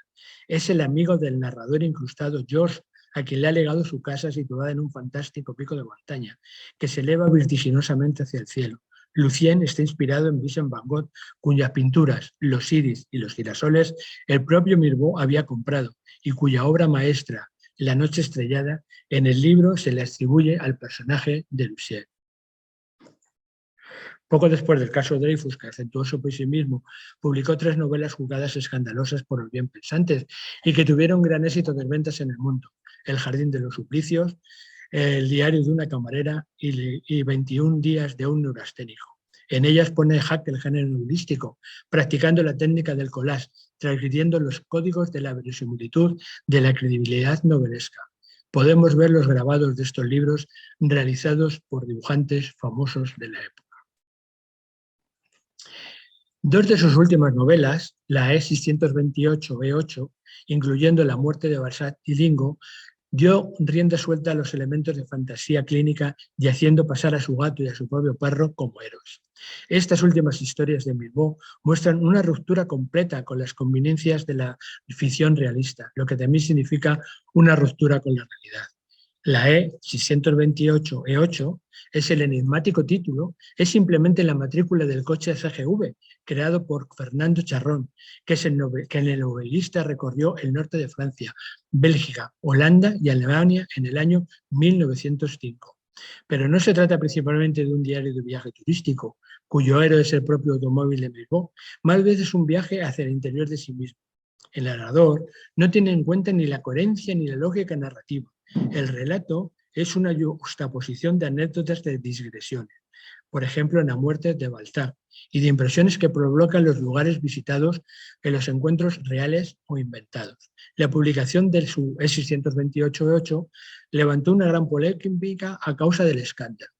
Speaker 2: Es el amigo del narrador incrustado Georges, a quien le ha legado su casa situada en un fantástico pico de montaña, que se eleva vertiginosamente hacia el cielo. Lucien está inspirado en Vincent van Gogh, cuyas pinturas, los iris y los girasoles, el propio Mirbeau había comprado y cuya obra maestra, La noche estrellada, en el libro se le atribuye al personaje de Lucien. Poco después del caso Dreyfus, que acentuó su pesimismo, publicó 3 novelas juzgadas escandalosas por los bien pensantes y que tuvieron gran éxito de ventas en el mundo: El jardín de los suplicios, El diario de una camarera y 21 días de un neurasténico. En ellas pone en jaque el género novelístico, practicando la técnica del collage, transgrediendo los códigos de la verosimilitud, de la credibilidad novelesca. Podemos ver los grabados de estos libros realizados por dibujantes famosos de la época. 2 de sus últimas novelas, la E628-E8, incluyendo La muerte de Balzac y Dingo, dio rienda suelta a los elementos de fantasía clínica y haciendo pasar a su gato y a su propio perro como héroes. Estas últimas historias de Mirbeau muestran una ruptura completa con las conveniencias de la ficción realista, lo que también significa una ruptura con la realidad. La E628-E8 es el enigmático título, es simplemente la matrícula del coche CGV, creado por Fernando Charron, que el novelista recorrió el norte de Francia, Bélgica, Holanda y Alemania en el año 1905. Pero no se trata principalmente de un diario de viaje turístico, cuyo héroe es el propio automóvil de Mirbeau, más veces es un viaje hacia el interior de sí mismo. El narrador no tiene en cuenta ni la coherencia ni la lógica narrativa. El relato es una juxtaposición de anécdotas de digresiones, por ejemplo en La muerte de Balzac, y de impresiones que provocan los lugares visitados en los encuentros reales o inventados. La publicación de su E628-8 levantó una gran polémica a causa del escándalo.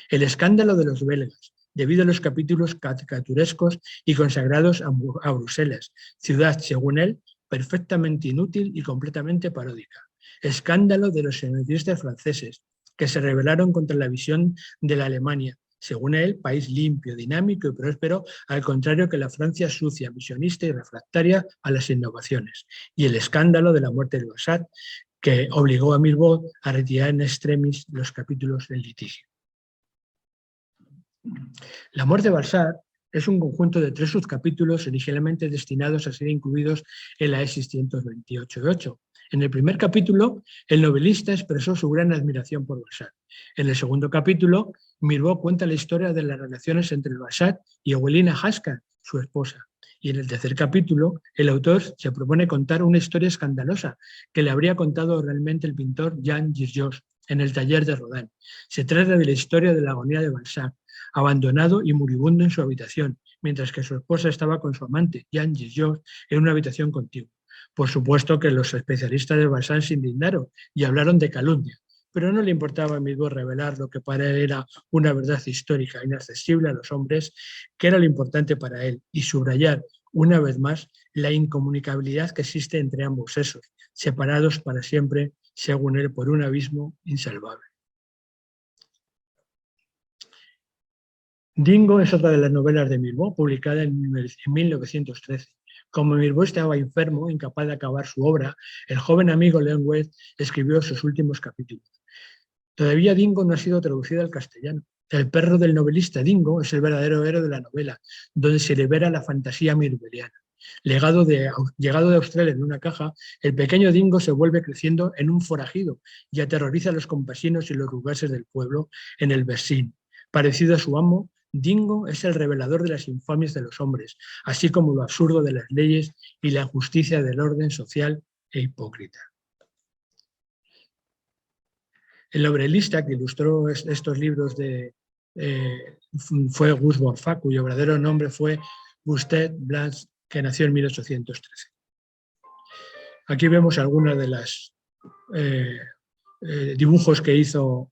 Speaker 2: El escándalo de los belgas, debido a los capítulos caricaturescos y consagrados a Bruselas, ciudad, según él, perfectamente inútil y completamente paródica. Escándalo de los xenofobistas franceses, que se rebelaron contra la visión de la Alemania, según él, país limpio, dinámico y próspero, al contrario que la Francia sucia, misionista y refractaria a las innovaciones. Y el escándalo de la muerte de Balzac, que obligó a Mirbeau a retirar en extremis los capítulos del litigio. La muerte de Balzac es un conjunto de 3 subcapítulos originalmente destinados a ser incluidos en la E628-8. En el primer capítulo, el novelista expresó su gran admiración por Balzac. En el segundo capítulo, Mirbeau cuenta la historia de las relaciones entre Balzac y Evelina Haskell, su esposa. Y en el tercer capítulo, el autor se propone contar una historia escandalosa que le habría contado realmente el pintor Jean Girgeot en el taller de Rodin. Se trata de la historia de la agonía de Balzac, abandonado y moribundo en su habitación, mientras que su esposa estaba con su amante, Jean Girgeot, en una habitación contigua. Por supuesto que los especialistas de Balzac se indignaron y hablaron de calumnia, pero no le importaba a Mirbeau revelar lo que para él era una verdad histórica inaccesible a los hombres, que era lo importante para él, y subrayar una vez más la incomunicabilidad que existe entre ambos sexos, separados para siempre, según él, por un abismo insalvable. Dingo es otra de las novelas de Mirbeau, publicada en 1913. Como Mirbeau estaba enfermo, incapaz de acabar su obra, el joven amigo Leon West escribió sus últimos capítulos. Todavía Dingo no ha sido traducida al castellano. El perro del novelista Dingo es el verdadero héroe de la novela, donde se libera la fantasía mirbeauiana. Llegado de Australia en una caja, el pequeño Dingo se vuelve creciendo en un forajido y aterroriza a los campesinos y los burgueses del pueblo en el Bersin. Parecido a su amo, Dingo es el revelador de las infamias de los hombres, así como lo absurdo de las leyes y la injusticia del orden social e hipócrita. El novelista que ilustró estos libros fue Gus Bonfac, cuyo verdadero nombre fue Gustave Blanche, que nació en 1813. Aquí vemos algunas de las dibujos que hizo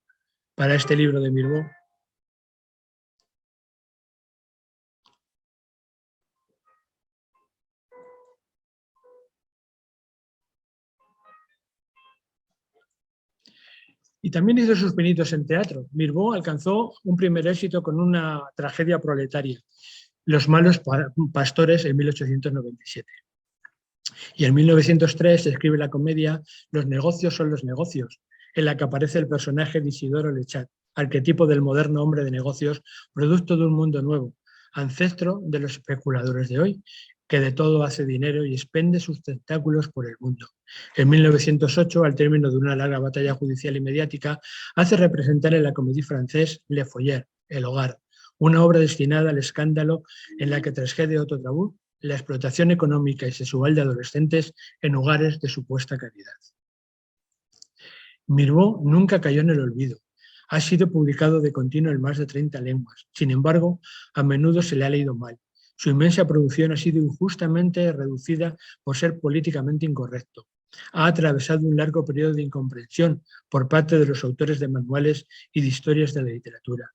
Speaker 2: para este libro de Mirbeau. Y también hizo sus pinitos en teatro. Mirbeau alcanzó un primer éxito con una tragedia proletaria, Los malos pastores, en 1897. Y en 1903 escribe la comedia Los negocios son los negocios, en la que aparece el personaje de Isidoro Lechat, arquetipo del moderno hombre de negocios, producto de un mundo nuevo, ancestro de los especuladores de hoy, que de todo hace dinero y expende sus tentáculos por el mundo. En 1908, al término de una larga batalla judicial y mediática, hace representar en la Comédie Française Le Foyer, El Hogar, una obra destinada al escándalo en la que trasgrede otro tabú, la explotación económica y sexual de adolescentes en hogares de supuesta caridad. Mirbeau nunca cayó en el olvido. Ha sido publicado de continuo en más de 30 lenguas. Sin embargo, a menudo se le ha leído mal. Su inmensa producción ha sido injustamente reducida por ser políticamente incorrecto. Ha atravesado un largo periodo de incomprensión por parte de los autores de manuales y de historias de la literatura.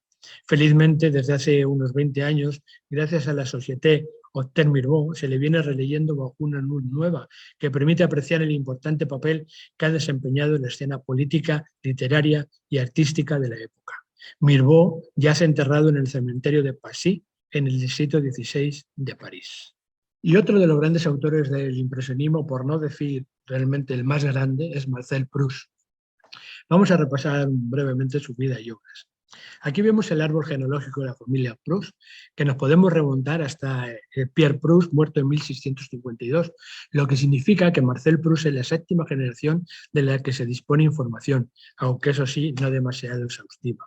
Speaker 2: Felizmente, desde hace unos 20 años, gracias a la Société Octave Mirbeau, se le viene releyendo bajo una luz nueva que permite apreciar el importante papel que ha desempeñado en la escena política, literaria y artística de la época. Mirbeau yace enterrado en el cementerio de Passy, en el distrito 16 de París. Y otro de los grandes autores del impresionismo, por no decir realmente el más grande, es Marcel Proust. Vamos a repasar brevemente su vida y obras. Aquí vemos el árbol genealógico de la familia Proust, que nos podemos remontar hasta Pierre Proust, muerto en 1652, lo que significa que Marcel Proust es la séptima generación de la que se dispone información, aunque eso sí, no demasiado exhaustiva.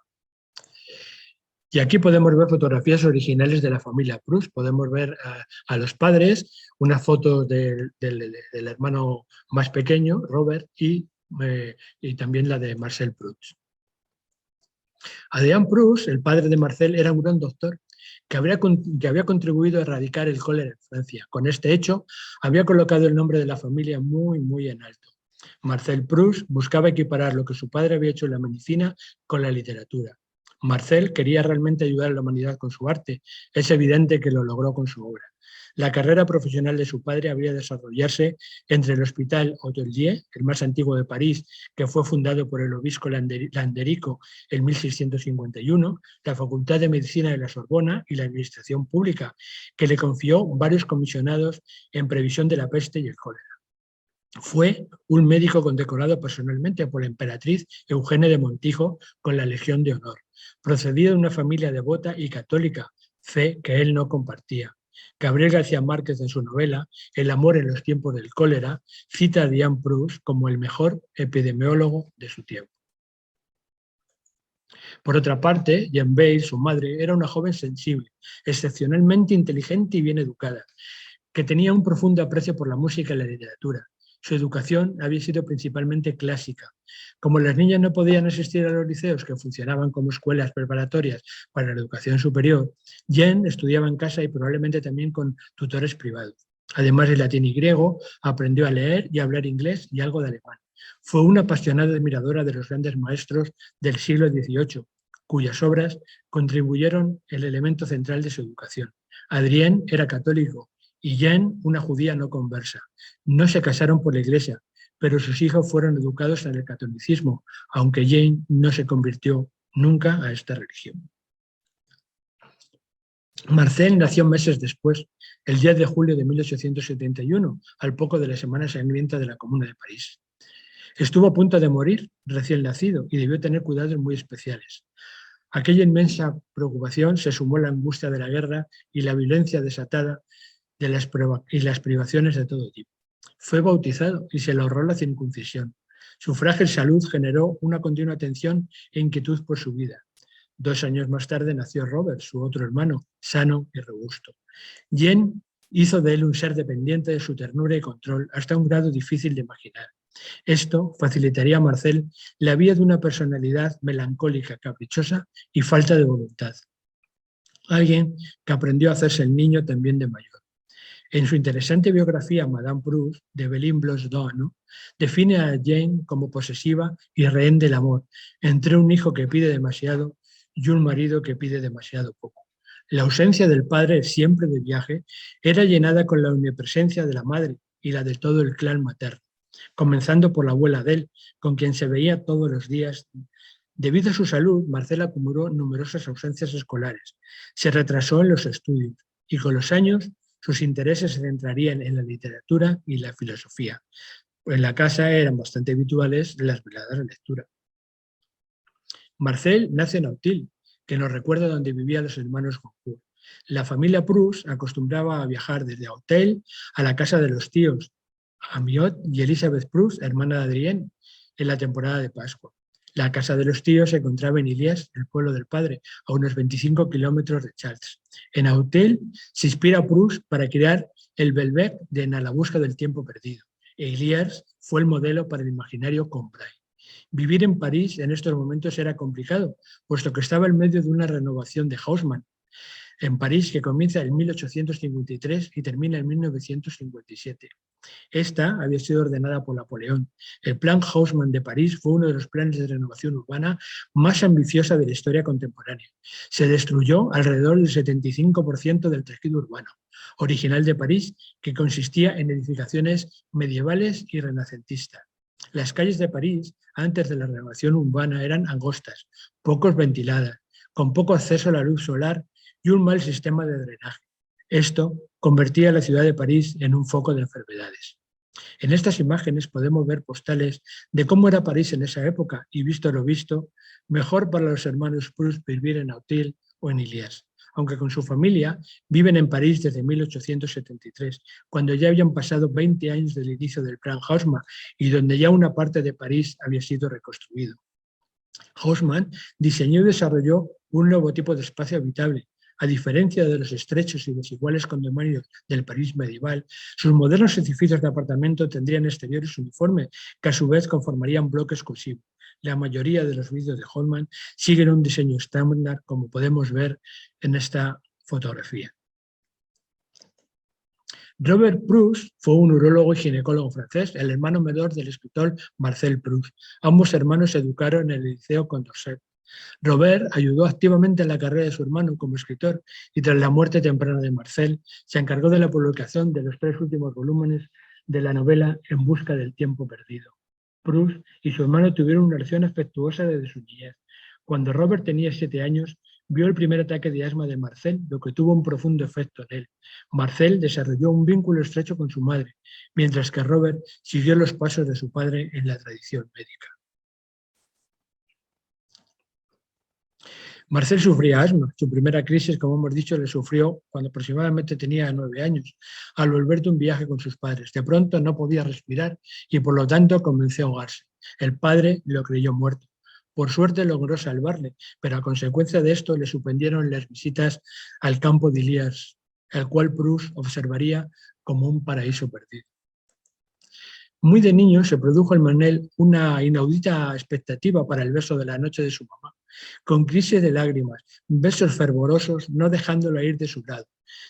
Speaker 2: Y aquí podemos ver fotografías originales de la familia Proust. Podemos ver a los padres, una foto del hermano más pequeño, Robert, y también la de Marcel Proust. Adrien Proust, el padre de Marcel, era un gran doctor que había contribuido a erradicar el cólera en Francia. Con este hecho, había colocado el nombre de la familia muy en alto. Marcel Proust buscaba equiparar lo que su padre había hecho en la medicina con la literatura. Marcel quería realmente ayudar a la humanidad con su arte. Es evidente que lo logró con su obra. La carrera profesional de su padre habría de desarrollarse entre el Hospital Hôtel-Dieu, el más antiguo de París, que fue fundado por el obispo Landerico en 1651, la Facultad de Medicina de la Sorbona y la Administración Pública, que le confió varios comisionados en previsión de la peste y el cólera. Fue un médico condecorado personalmente por la emperatriz Eugenia de Montijo con la Legión de Honor. Procedía de una familia devota y católica, fe que él no compartía. Gabriel García Márquez, en su novela El amor en los tiempos del cólera, cita a Adrien Proust como el mejor epidemiólogo de su tiempo. Por otra parte, Jeanne Weil, su madre, era una joven sensible, excepcionalmente inteligente y bien educada, que tenía un profundo aprecio por la música y la literatura. Su educación había sido principalmente clásica. Como las niñas no podían asistir a los liceos que funcionaban como escuelas preparatorias para la educación superior, Jeanne estudiaba en casa y probablemente también con tutores privados. Además de latín y griego, aprendió a leer y a hablar inglés y algo de alemán. Fue una apasionada admiradora de los grandes maestros del siglo XVIII, cuyas obras contribuyeron el elemento central de su educación. Adrien era católico y Jeanne una judía no conversa. No se casaron por la iglesia, pero sus hijos fueron educados en el catolicismo, aunque Jeanne no se convirtió nunca a esta religión. Marcel nació meses después, el 10 de julio de 1871, al poco de la Semana Sangrienta de la Comuna de París. Estuvo a punto de morir recién nacido y debió tener cuidados muy especiales. Aquella inmensa preocupación se sumó a la angustia de la guerra y la violencia desatada y las privaciones de todo tipo. Fue bautizado y se le ahorró la circuncisión. Su frágil salud generó una continua atención e inquietud por su vida. 2 años más tarde nació Robert, su otro hermano, sano y robusto. Jeanne hizo de él un ser dependiente de su ternura y control hasta un grado difícil de imaginar. Esto facilitaría a Marcel la vida de una personalidad melancólica, caprichosa y falta de voluntad. Alguien que aprendió a hacerse el niño también de mayor. En su interesante biografía Madame Proust, de Evelyn Bloch-Dohn, define a Jane como posesiva y rehén del amor, entre un hijo que pide demasiado y un marido que pide demasiado poco. La ausencia del padre, siempre de viaje, era llenada con la omnipresencia de la madre y la de todo el clan materno, comenzando por la abuela Adele, con quien se veía todos los días. Debido a su salud, Marcel acumuló numerosas ausencias escolares, se retrasó en los estudios y con los años sus intereses se centrarían en la literatura y la filosofía. En la casa eran bastante habituales las veladas de lectura. Marcel nace en Auteuil, que nos recuerda donde vivían los hermanos Goncourt. La familia Proust acostumbraba a viajar desde Auteuil a la casa de los tíos Amiot y Elizabeth Proust, hermana de Adrienne, en la temporada de Pascua. La casa de los tíos se encontraba en Illiers, el pueblo del padre, a unos 25 kilómetros de Chartres. En Auteuil se inspira Proust para crear el Welbeck de En la busca del tiempo perdido. Illiers fue el modelo para el imaginario Combray. Vivir en París en estos momentos era complicado, puesto que estaba en medio de una renovación de Haussmann en París que comienza en 1853 y termina en 1957. Esta había sido ordenada por Napoleón. El Plan Haussmann de París fue uno de los planes de renovación urbana más ambiciosa de la historia contemporánea. Se destruyó alrededor del 75% del tejido urbano original de París, que consistía en edificaciones medievales y renacentistas. Las calles de París, antes de la renovación urbana, eran angostas, poco ventiladas, con poco acceso a la luz solar y un mal sistema de drenaje. Esto convertía a la ciudad de París en un foco de enfermedades. En estas imágenes podemos ver postales de cómo era París en esa época y, visto lo visto, mejor para los hermanos Proust vivir en Auteuil o en Illiers, aunque con su familia viven en París desde 1873, cuando ya habían pasado 20 años del inicio del Plan Haussmann y donde ya una parte de París había sido reconstruido. Haussmann diseñó y desarrolló un nuevo tipo de espacio habitable. A diferencia de los estrechos y desiguales condominios del París medieval, sus modernos edificios de apartamento tendrían exteriores uniformes que a su vez conformarían bloques cohesivos. La mayoría de los vídeos de Haussmann siguen un diseño estándar, como podemos ver en esta fotografía. Robert Proust fue un urólogo y ginecólogo francés, el hermano menor del escritor Marcel Proust. Ambos hermanos se educaron en el Liceo Condorcet. Robert ayudó activamente en la carrera de su hermano como escritor y tras la muerte temprana de Marcel se encargó de la publicación de los 3 últimos volúmenes de la novela En busca del tiempo perdido. Proust y su hermano tuvieron una relación afectuosa desde su niñez. Cuando Robert tenía 7 años, vio el primer ataque de asma de Marcel, lo que tuvo un profundo efecto en él. Marcel desarrolló un vínculo estrecho con su madre, mientras que Robert siguió los pasos de su padre en la tradición médica. Marcel sufría asma. Su primera crisis, como hemos dicho, le sufrió cuando aproximadamente tenía 9 años, al volver de un viaje con sus padres. De pronto no podía respirar y por lo tanto comenzó a ahogarse. El padre lo creyó muerto. Por suerte logró salvarle, pero a consecuencia de esto le suspendieron las visitas al campo de Illiers, el cual Proust observaría como un paraíso perdido. Muy de niño se produjo en él una inaudita expectativa para el beso de la noche de su mamá, con crisis de lágrimas, besos fervorosos, no dejándolo ir de su lado.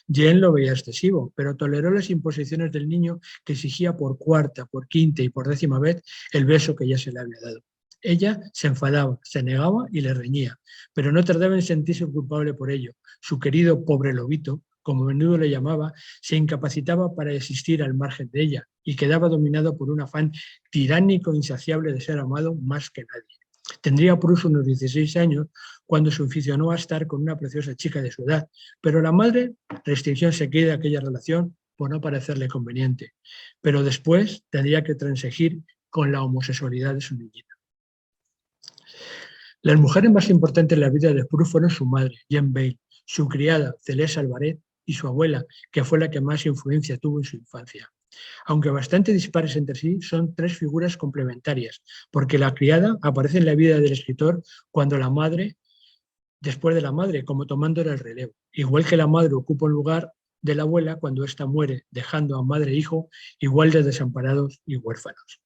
Speaker 2: Jane lo veía excesivo, pero toleró las imposiciones del niño que exigía por cuarta, por quinta y por 10ª vez el beso que ya se le había dado. Ella se enfadaba, se negaba y le reñía, pero no tardaba en sentirse culpable por ello. Su querido pobre lobito, como a menudo le llamaba, se incapacitaba para existir al margen de ella y quedaba dominado por un afán tiránico e insaciable de ser amado más que nadie. Tendría Proust unos 16 años cuando se aficionó a estar con una preciosa chica de su edad, pero la madre restringió enseguida aquella relación por no parecerle conveniente, pero después tendría que transigir con la homosexualidad de su niñita. Las mujeres más importantes en la vida de Proust fueron su madre, Jane Bale, su criada, Celeste Albaret, y su abuela, que fue la que más influencia tuvo en su infancia. Aunque bastante dispares entre sí, son 3 figuras complementarias, porque la criada aparece en la vida del escritor cuando la madre, después de la madre, como tomándole el relevo, igual que la madre ocupa el lugar de la abuela cuando ésta muere, dejando a madre e hijo igual de desamparados y huérfanos.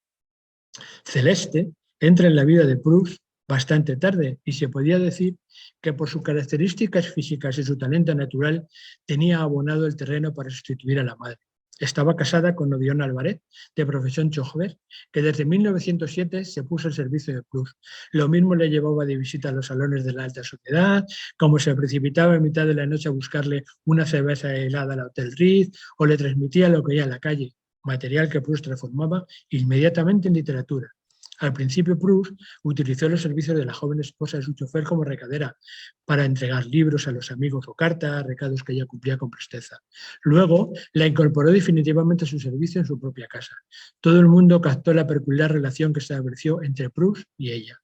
Speaker 2: Celeste entra en la vida de Proust bastante tarde y se podía decir que por sus características físicas y su talento natural tenía abonado el terreno para sustituir a la madre. Estaba casada con Odión Álvarez, de profesión chofer, que desde 1907 se puso al servicio de Proust. Lo mismo le llevaba de visita a los salones de la alta sociedad, como se precipitaba en mitad de la noche a buscarle una cerveza helada al Hotel Ritz, o le transmitía lo que oía en la calle, material que Proust transformaba inmediatamente en literatura. Al principio Proust utilizó los servicios de la joven esposa de su chofer como recadera para entregar libros a los amigos o cartas, recados que ella cumplía con presteza. Luego la incorporó definitivamente a su servicio en su propia casa. Todo el mundo captó la peculiar relación que se estableció entre Proust y ella.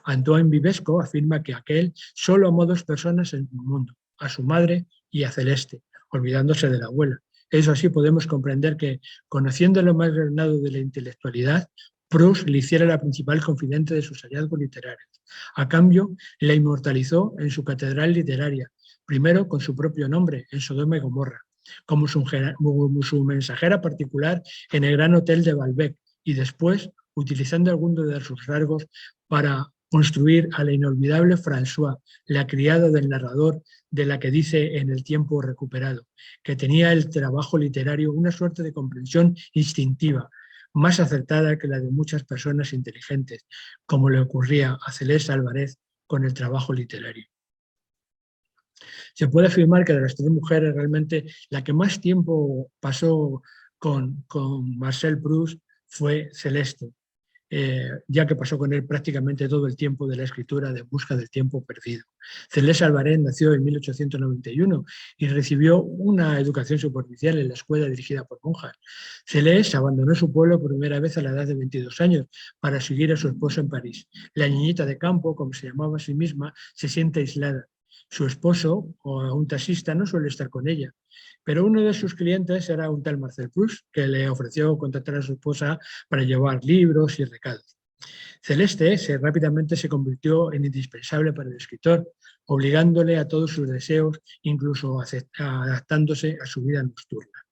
Speaker 2: Antoine Vivesco afirma que aquel solo amó dos personas en el mundo, a su madre y a Celeste, olvidándose de la abuela. Eso así podemos comprender que, conociendo lo más granado de la intelectualidad, Proust le hiciera la principal confidente de sus hallazgos literarios. A cambio, la inmortalizó en su catedral literaria, primero con su propio nombre, en Sodoma y Gomorra, como su mensajera particular en el Gran Hotel de Balbec, y después, utilizando algunos de sus rasgos para construir a la inolvidable François, la criada del narrador, de la que dice en El tiempo recuperado, que tenía el trabajo literario una suerte de comprensión instintiva, más acertada que la de muchas personas inteligentes, como le ocurría a Celeste Álvarez con el trabajo literario. Se puede afirmar que de las tres mujeres realmente la que más tiempo pasó con Marcel Proust fue Celeste, ya que pasó con él prácticamente todo el tiempo de la escritura de Busca del tiempo perdido. Celeste Álvarez nació en 1891 y recibió una educación superficial en la escuela dirigida por monjas. Celeste abandonó su pueblo por primera vez a la edad de 22 años para seguir a su esposo en París. La niñita de campo, como se llamaba a sí misma, se siente aislada. Su esposo, o un taxista, no suele estar con ella, pero uno de sus clientes era un tal Marcel Proust, que le ofreció contactar a su esposa para llevar libros y recados. Celeste rápidamente se convirtió en indispensable para el escritor, obligándole a todos sus deseos, incluso adaptándose a su vida nocturna.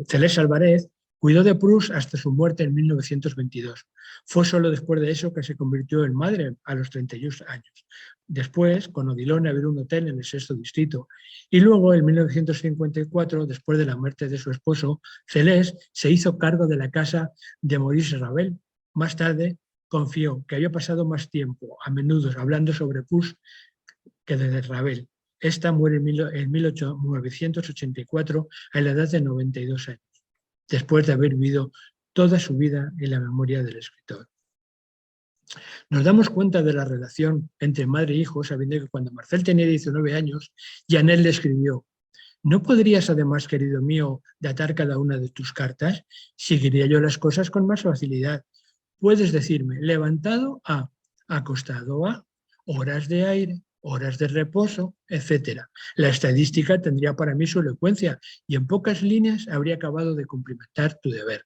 Speaker 2: Celeste Álvarez cuidó de Proust hasta su muerte en 1922. Fue solo después de eso que se convirtió en madre a los 31 años. Después, con Odilon, abrió un hotel en el 6º distrito. Y luego, en 1954, después de la muerte de su esposo, Celeste se hizo cargo de la casa de Maurice Ravel. Más tarde, confió que había pasado más tiempo, a menudo hablando sobre Proust, que de Ravel. Esta muere en 1984 a la edad de 92 años, después de haber vivido toda su vida en la memoria del escritor. Nos damos cuenta de la relación entre madre e hijo, sabiendo que cuando Marcel tenía 19 años, Janet le escribió: ¿no podrías, además, querido mío, datar cada una de tus cartas? Seguiría yo las cosas con más facilidad. Puedes decirme levantado a, acostado a, horas de aire, horas de reposo, etc. La estadística tendría para mí su elocuencia y en pocas líneas habría acabado de cumplimentar tu deber.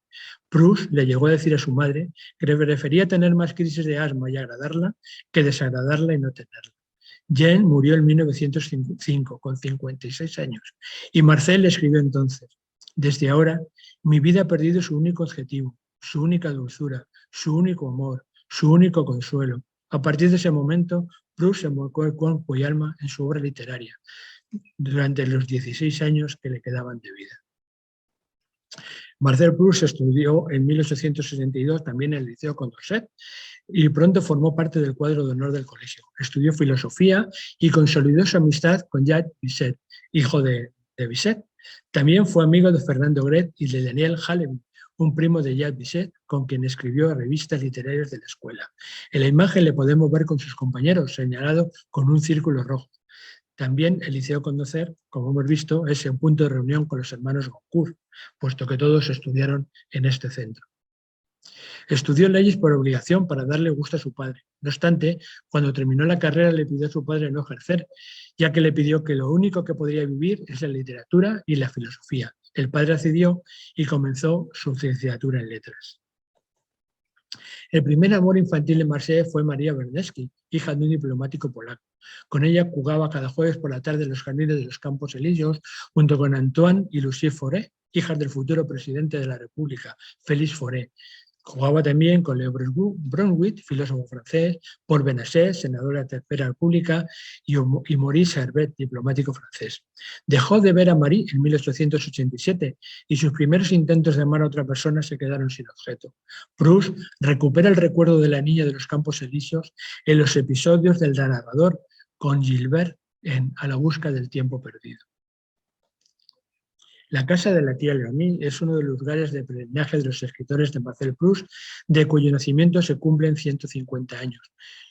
Speaker 2: Proust le llegó a decir a su madre que prefería tener más crisis de asma y agradarla que desagradarla y no tenerla. Jean murió en 1905, con 56 años, y Marcel le escribió entonces: desde ahora, mi vida ha perdido su único objetivo, su única dulzura, su único amor, su único consuelo. A partir de ese momento, Proust se volcó el cuerpo y alma en su obra literaria durante los 16 años que le quedaban de vida. Marcel Proust estudió en 1862 también en el Liceo Condorcet y pronto formó parte del cuadro de honor del colegio. Estudió filosofía y consolidó su amistad con Jacques Bisset, hijo de Bisset. También fue amigo de Fernando Gret y de Daniel Halevy, un primo de Jacques Bisset, con quien escribió revistas literarias de la escuela. En la imagen le podemos ver con sus compañeros, señalado con un círculo rojo. También el Liceo Condorcet, como hemos visto, es un punto de reunión con los hermanos Goncourt, puesto que todos estudiaron en este centro. Estudió leyes por obligación para darle gusto a su padre. No obstante, cuando terminó la carrera le pidió a su padre no ejercer, ya que le pidió que lo único que podría vivir es la literatura y la filosofía. El padre accedió y comenzó su licenciatura en letras. El primer amor infantil de Marcel fue María Bernewski, hija de un diplomático polaco. Con ella jugaba cada jueves por la tarde en los jardines de los Campos Elíseos, junto con Antoine y Lucie Fauré, hijas del futuro presidente de la República, Félix Fauré. Jugaba también con Leo Brunwit, filósofo francés, Paul Benasset, senador de la Tercera República, y Maurice Herbet, diplomático francés. Dejó de ver a Marie en 1887 y sus primeros intentos de amar a otra persona se quedaron sin objeto. Proust recupera el recuerdo de la niña de los Campos Elíseos en los episodios del narrador con Gilbert en A la busca del tiempo perdido. La casa de la tía Leonie es uno de los lugares de peregrinaje de los escritores de Marcel Proust, de cuyo nacimiento se cumplen 150 años,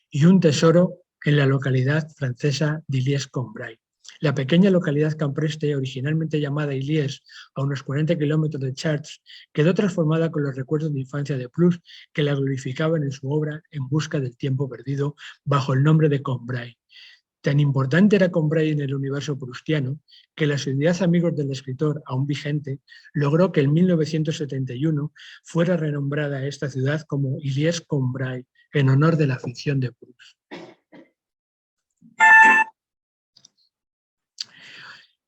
Speaker 2: y un tesoro en la localidad francesa d'Illies-Combray. La pequeña localidad campestre, originalmente llamada Illies, a unos 40 kilómetros de Chartres, quedó transformada con los recuerdos de infancia de Proust, que la glorificaban en su obra En busca del tiempo perdido, bajo el nombre de Combray. Tan importante era Combray en el universo proustiano que la Sociedad Amigos del Escritor, aún vigente, logró que en 1971 fuera renombrada esta ciudad como Illies-Combray, en honor de la ficción de Proust.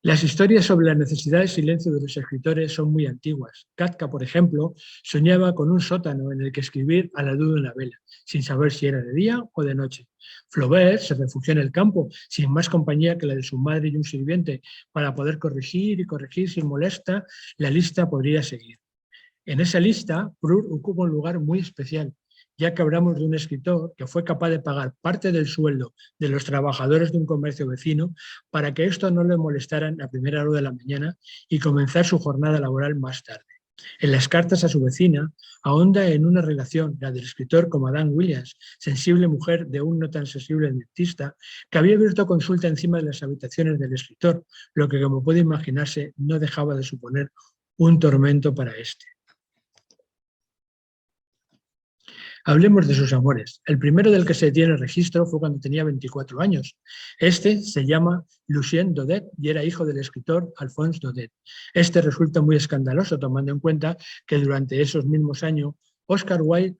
Speaker 2: Las historias sobre la necesidad de silencio de los escritores son muy antiguas. Kafka, por ejemplo, soñaba con un sótano en el que escribir a la luz de una vela, sin saber si era de día o de noche. Flaubert se refugió en el campo, sin más compañía que la de su madre y un sirviente, para poder corregir y corregir sin molesta. La lista podría seguir. En esa lista, Proust ocupa un lugar muy especial, ya que hablamos de un escritor que fue capaz de pagar parte del sueldo de los trabajadores de un comercio vecino para que estos no le molestaran a primera hora de la mañana y comenzar su jornada laboral más tarde. En las cartas a su vecina ahonda en una relación, la del escritor con Madame Williams, sensible mujer de un no tan sensible dentista, que había abierto consulta encima de las habitaciones del escritor, lo que, como puede imaginarse, no dejaba de suponer un tormento para éste. Hablemos de sus amores. El primero del que se tiene registro fue cuando tenía 24 años. Este se llama Lucien Daudet y era hijo del escritor Alphonse Daudet. Este resulta muy escandaloso tomando en cuenta que durante esos mismos años Oscar Wilde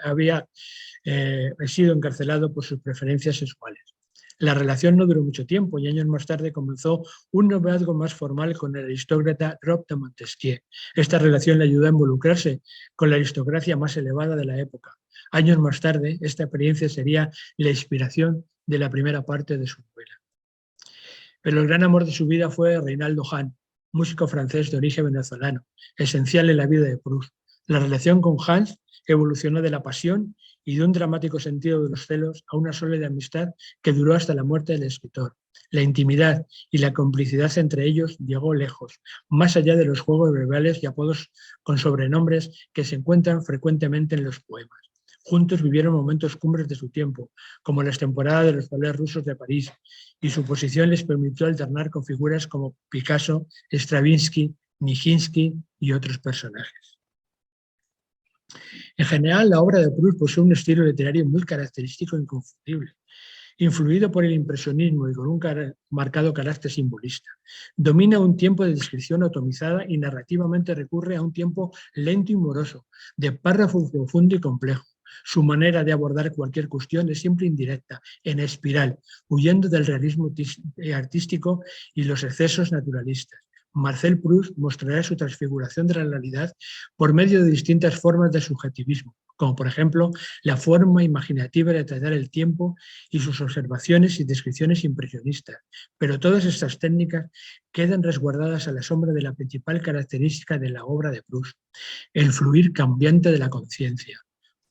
Speaker 2: había sido encarcelado por sus preferencias sexuales. La relación no duró mucho tiempo y años más tarde comenzó un noviazgo más formal con el aristócrata Rob de Montesquieu. Esta relación le ayudó a involucrarse con la aristocracia más elevada de la época. Años más tarde, esta experiencia sería la inspiración de la primera parte de su novela. Pero el gran amor de su vida fue Reynaldo Hahn, músico francés de origen venezolano, esencial en la vida de Proust. La relación con Hans evolucionó de la pasión y de un dramático sentido de los celos a una sólida amistad que duró hasta la muerte del escritor. La intimidad y la complicidad entre ellos llegó lejos, más allá de los juegos verbales y apodos con sobrenombres que se encuentran frecuentemente en los poemas. Juntos vivieron momentos cumbres de su tiempo, como las temporadas de los ballets rusos de París, y su posición les permitió alternar con figuras como Picasso, Stravinsky, Nijinsky y otros personajes. En general, la obra de Proust posee un estilo literario muy característico e inconfundible, influido por el impresionismo y con un marcado carácter simbolista. Domina un tiempo de descripción atomizada y narrativamente recurre a un tiempo lento y moroso, de párrafo profundo y complejo. Su manera de abordar cualquier cuestión es siempre indirecta, en espiral, huyendo del realismo artístico y los excesos naturalistas. Marcel Proust mostrará su transfiguración de la realidad por medio de distintas formas de subjetivismo, como por ejemplo la forma imaginativa de tratar el tiempo y sus observaciones y descripciones impresionistas. Pero todas estas técnicas quedan resguardadas a la sombra de la principal característica de la obra de Proust, el fluir cambiante de la conciencia.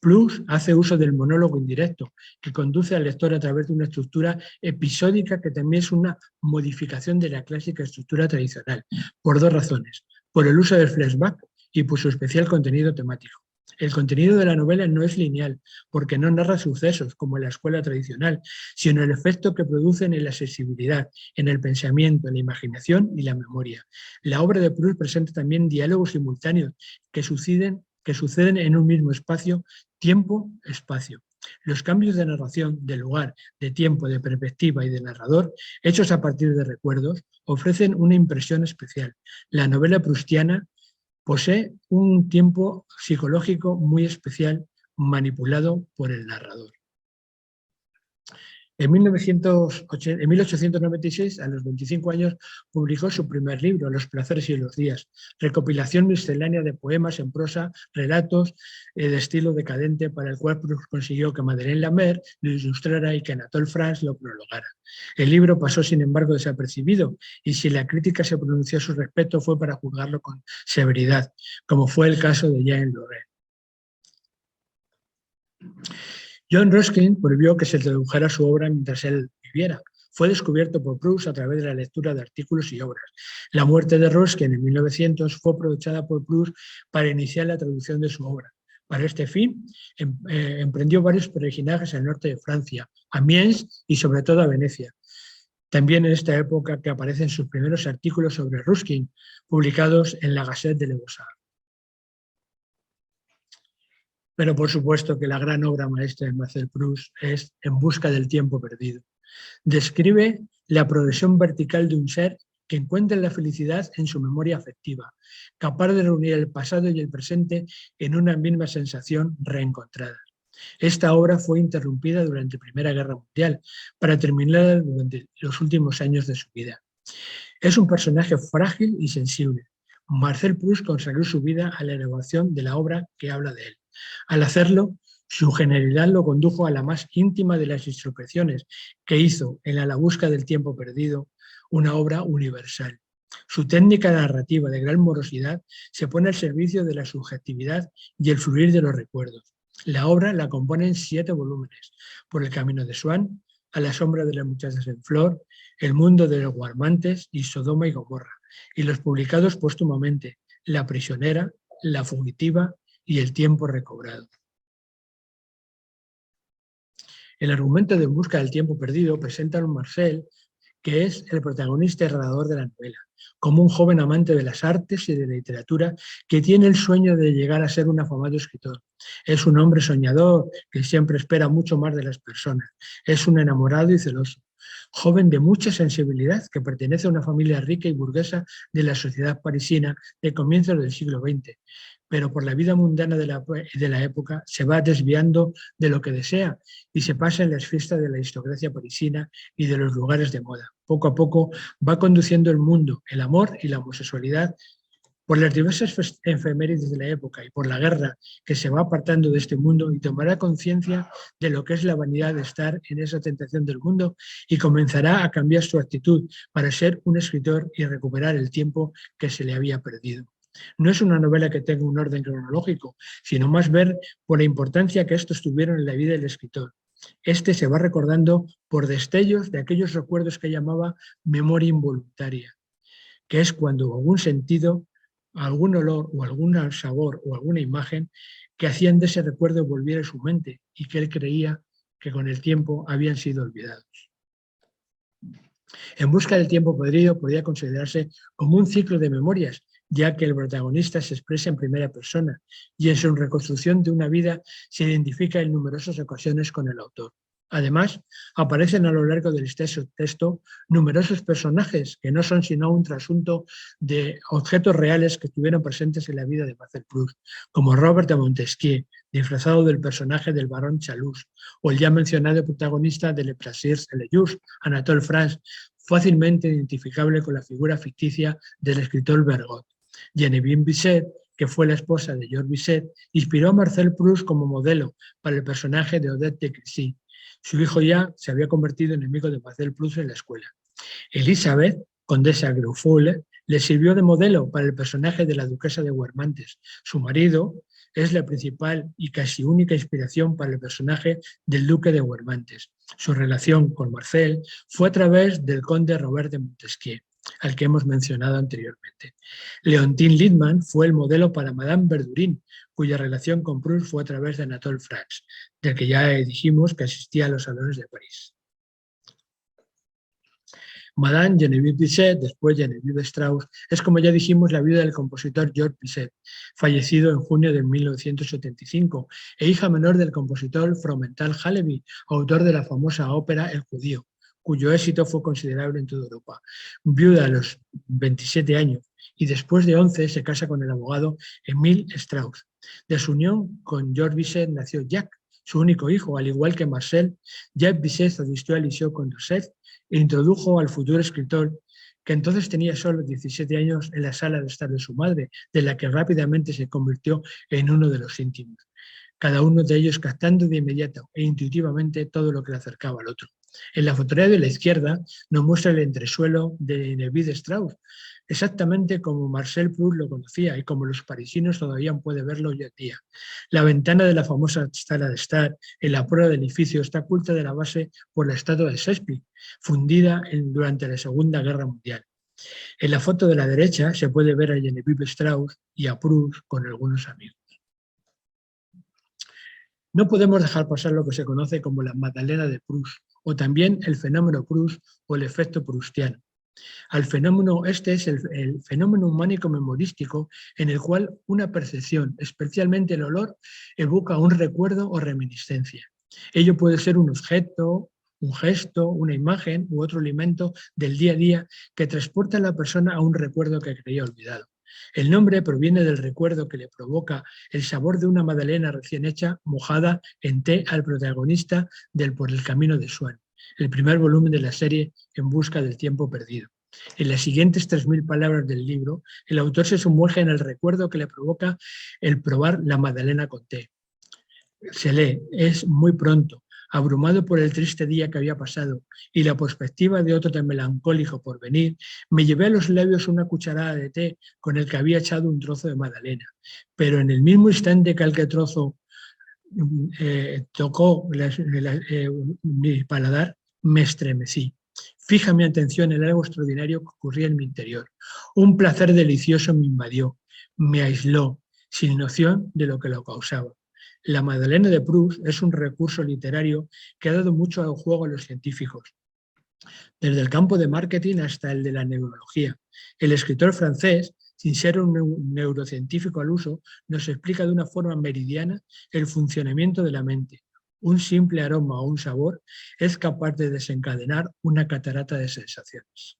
Speaker 2: Proust hace uso del monólogo indirecto, que conduce al lector a través de una estructura episódica que también es una modificación de la clásica estructura tradicional, por dos razones: por el uso del flashback y por su especial contenido temático. El contenido de la novela no es lineal, porque no narra sucesos como en la escuela tradicional, sino el efecto que producen en la sensibilidad, en el pensamiento, en la imaginación y la memoria. La obra de Proust presenta también diálogos simultáneos que suceden en un mismo espacio, tiempo-espacio. Los cambios de narración, de lugar, de tiempo, de perspectiva y de narrador, hechos a partir de recuerdos, ofrecen una impresión especial. La novela proustiana posee un tiempo psicológico muy especial, manipulado por el narrador. En 1896, a los 25 años, publicó su primer libro, Los placeres y los días, recopilación miscelánea de poemas en prosa, relatos de estilo decadente, para el cual Proust consiguió que Madeleine L'Ambert lo ilustrara y que Anatole France lo prologara. El libro pasó, sin embargo, desapercibido, y si la crítica se pronunció a su respecto fue para juzgarlo con severidad, como fue el caso de Jean Lorrain. John Ruskin prohibió que se tradujera su obra mientras él viviera. Fue descubierto por Proust a través de la lectura de artículos y obras. La muerte de Ruskin en 1900 fue aprovechada por Proust para iniciar la traducción de su obra. Para este fin, emprendió varios peregrinajes al norte de Francia, a Amiens y sobre todo a Venecia. También en esta época que aparecen sus primeros artículos sobre Ruskin, publicados en la Gazette de Les Beaux-Arts. Pero por supuesto que la gran obra maestra de Marcel Proust es En busca del tiempo perdido. Describe la progresión vertical de un ser que encuentra la felicidad en su memoria afectiva, capaz de reunir el pasado y el presente en una misma sensación reencontrada. Esta obra fue interrumpida durante la Primera Guerra Mundial para terminar durante los últimos años de su vida. Es un personaje frágil y sensible. Marcel Proust consagró su vida a la elevación de la obra que habla de él. Al hacerlo, su genialidad lo condujo a la más íntima de las introspecciones que hizo en La busca del tiempo perdido, una obra universal. Su técnica narrativa de gran morosidad se pone al servicio de la subjetividad y el fluir de los recuerdos. La obra la componen 7 volúmenes: Por el camino de Swann, A la sombra de las muchachas en flor, El mundo de los guarmantes y Sodoma y Gomorra, y los publicados póstumamente, La prisionera, La fugitiva y El tiempo recobrado. El argumento de En busca del tiempo perdido presenta a un Marcel que es el protagonista y narrador de la novela, como un joven amante de las artes y de la literatura que tiene el sueño de llegar a ser un afamado escritor. Es un hombre soñador que siempre espera mucho más de las personas. Es un enamorado y celoso, joven de mucha sensibilidad que pertenece a una familia rica y burguesa de la sociedad parisina de comienzos del siglo XX. Pero por la vida mundana de la época se va desviando de lo que desea y se pasa en las fiestas de la aristocracia parisina y de los lugares de moda. Poco a poco va conduciendo el mundo, el amor y la homosexualidad por las diversas efemérides de la época y por la guerra, que se va apartando de este mundo y tomará conciencia de lo que es la vanidad de estar en esa tentación del mundo y comenzará a cambiar su actitud para ser un escritor y recuperar el tiempo que se le había perdido. No es una novela que tenga un orden cronológico, sino más ver por la importancia que estos tuvieron en la vida del escritor. Este se va recordando por destellos de aquellos recuerdos que llamaba memoria involuntaria, que es cuando algún sentido, algún olor o algún sabor o alguna imagen que hacían de ese recuerdo volviera a su mente y que él creía que con el tiempo habían sido olvidados. En busca del tiempo perdido podría considerarse como un ciclo de memorias, ya que el protagonista se expresa en primera persona y en su reconstrucción de una vida se identifica en numerosas ocasiones con el autor. Además, aparecen a lo largo del texto numerosos personajes que no son sino un trasunto de objetos reales que estuvieron presentes en la vida de Marcel Proust, como Robert de Montesquieu, disfrazado del personaje del barón Chalus, o el ya mencionado protagonista de Le Plaisirs et les Jours, Anatole France, fácilmente identificable con la figura ficticia del escritor Bergot. Geneviève Bizet, que fue la esposa de Georges Bizet, inspiró a Marcel Proust como modelo para el personaje de Odette de Crécy. Su hijo ya se había convertido en amigo de Marcel Proust en la escuela. Elisabeth, condesa Graufolle, le sirvió de modelo para el personaje de la duquesa de Guermantes. Su marido es la principal y casi única inspiración para el personaje del duque de Guermantes. Su relación con Marcel fue a través del conde Robert de Montesquieu, al que hemos mencionado anteriormente. Leontine Littmann fue el modelo para Madame Verdurin, cuya relación con Proust fue a través de Anatole France, del que ya dijimos que asistía a los salones de París. Madame Geneviève Bizet, después Geneviève Strauss, es, como ya dijimos, la viuda del compositor Georges Bizet, fallecido en junio de 1975, e hija menor del compositor Fromental Haleby, autor de la famosa ópera El judío, cuyo éxito fue considerable en toda Europa. Viuda a los 27 años y después de 11 se casa con el abogado Émile Strauss. De su unión con Georges Bizet nació Jacques, su único hijo, al igual que Marcel. Jacques Bisset asistió al Liceo Condorcet e introdujo al futuro escritor, que entonces tenía solo 17 años, en la sala de estar de su madre, de la que rápidamente se convirtió en uno de los íntimos, cada uno de ellos captando de inmediato e intuitivamente todo lo que le acercaba al otro. En la fotografía de la izquierda nos muestra el entresuelo de David Strauss, exactamente como Marcel Proust lo conocía y como los parisinos todavía pueden verlo hoy en día. La ventana de la famosa sala de estar en la prueba del edificio está oculta de la base por la estatua de Shakespeare, fundida durante la Segunda Guerra Mundial. En la foto de la derecha se puede ver a Geneviève Strauss y a Proust con algunos amigos. No podemos dejar pasar lo que se conoce como la Magdalena de Proust, o también el fenómeno Proust o el efecto proustiano. Este es el fenómeno humánico memorístico en el cual una percepción, especialmente el olor, evoca un recuerdo o reminiscencia. Ello puede ser un objeto, un gesto, una imagen u otro elemento del día a día que transporta a la persona a un recuerdo que creía olvidado. El nombre proviene del recuerdo que le provoca el sabor de una magdalena recién hecha, mojada en té al protagonista del Por el camino de Swan, el primer volumen de la serie En busca del tiempo perdido. En las siguientes 3000 palabras del libro, el autor se sumerge en el recuerdo que le provoca el probar la magdalena con té. Se lee, es muy pronto, abrumado por el triste día que había pasado y la perspectiva de otro tan melancólico por venir, me llevé a los labios una cucharada de té con el que había echado un trozo de magdalena. Pero en el mismo instante que aquel trozo tocó mi paladar, me estremecí. Fija mi atención en algo extraordinario que ocurría en mi interior. Un placer delicioso me invadió, me aisló, sin noción de lo que lo causaba. La Magdalena de Proust es un recurso literario que ha dado mucho al juego a los científicos, desde el campo de marketing hasta el de la neurología. El escritor francés, sin ser un neurocientífico al uso, nos explica de una forma meridiana el funcionamiento de la mente. Un simple aroma o un sabor es capaz de desencadenar una catarata de sensaciones.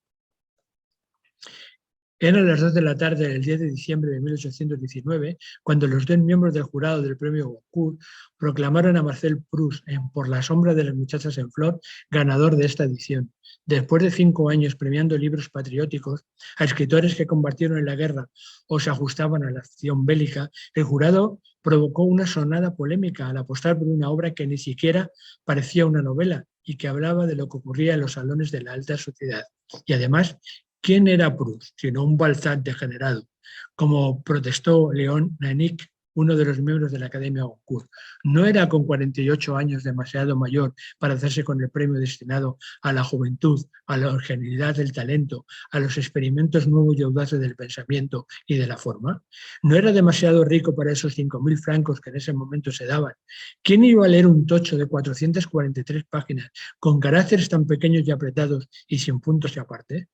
Speaker 2: Eran las 2 de la tarde del 10 de diciembre de 1819 cuando los 2 miembros del jurado del premio Goncourt proclamaron a Marcel Proust, Por la sombra de las muchachas en flor, ganador de esta edición. Después de 5 años premiando libros patrióticos a escritores que combatieron en la guerra o se ajustaban a la acción bélica, el jurado provocó una sonada polémica al apostar por una obra que ni siquiera parecía una novela y que hablaba de lo que ocurría en los salones de la alta sociedad. Y además, ¿quién era Proust, sino un Balzac degenerado? Como protestó Léon Nannic, uno de los miembros de la Academia Goncourt. No era con 48 años demasiado mayor para hacerse con el premio destinado a la juventud, a la originalidad del talento, a los experimentos nuevos y audaces del pensamiento y de la forma. No era demasiado rico para esos 5.000 francos que en ese momento se daban. ¿Quién iba a leer un tocho de 443 páginas con caracteres tan pequeños y apretados y sin puntos y aparte?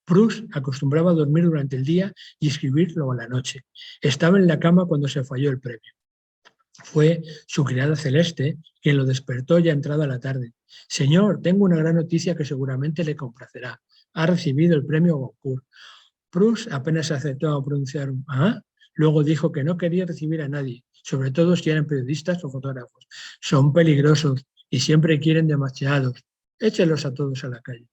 Speaker 2: Proust acostumbraba a dormir durante el día y escribir luego a la noche. Estaba en la cama cuando se falló el premio. Fue su criada Celeste quien lo despertó ya entrada la tarde. Señor, tengo una gran noticia que seguramente le complacerá. Ha recibido el premio Goncourt. Proust apenas aceptó a pronunciar un «¿ah?». Luego dijo que no quería recibir a nadie, sobre todo si eran periodistas o fotógrafos. Son peligrosos y siempre quieren demasiados. Échelos a todos a la calle.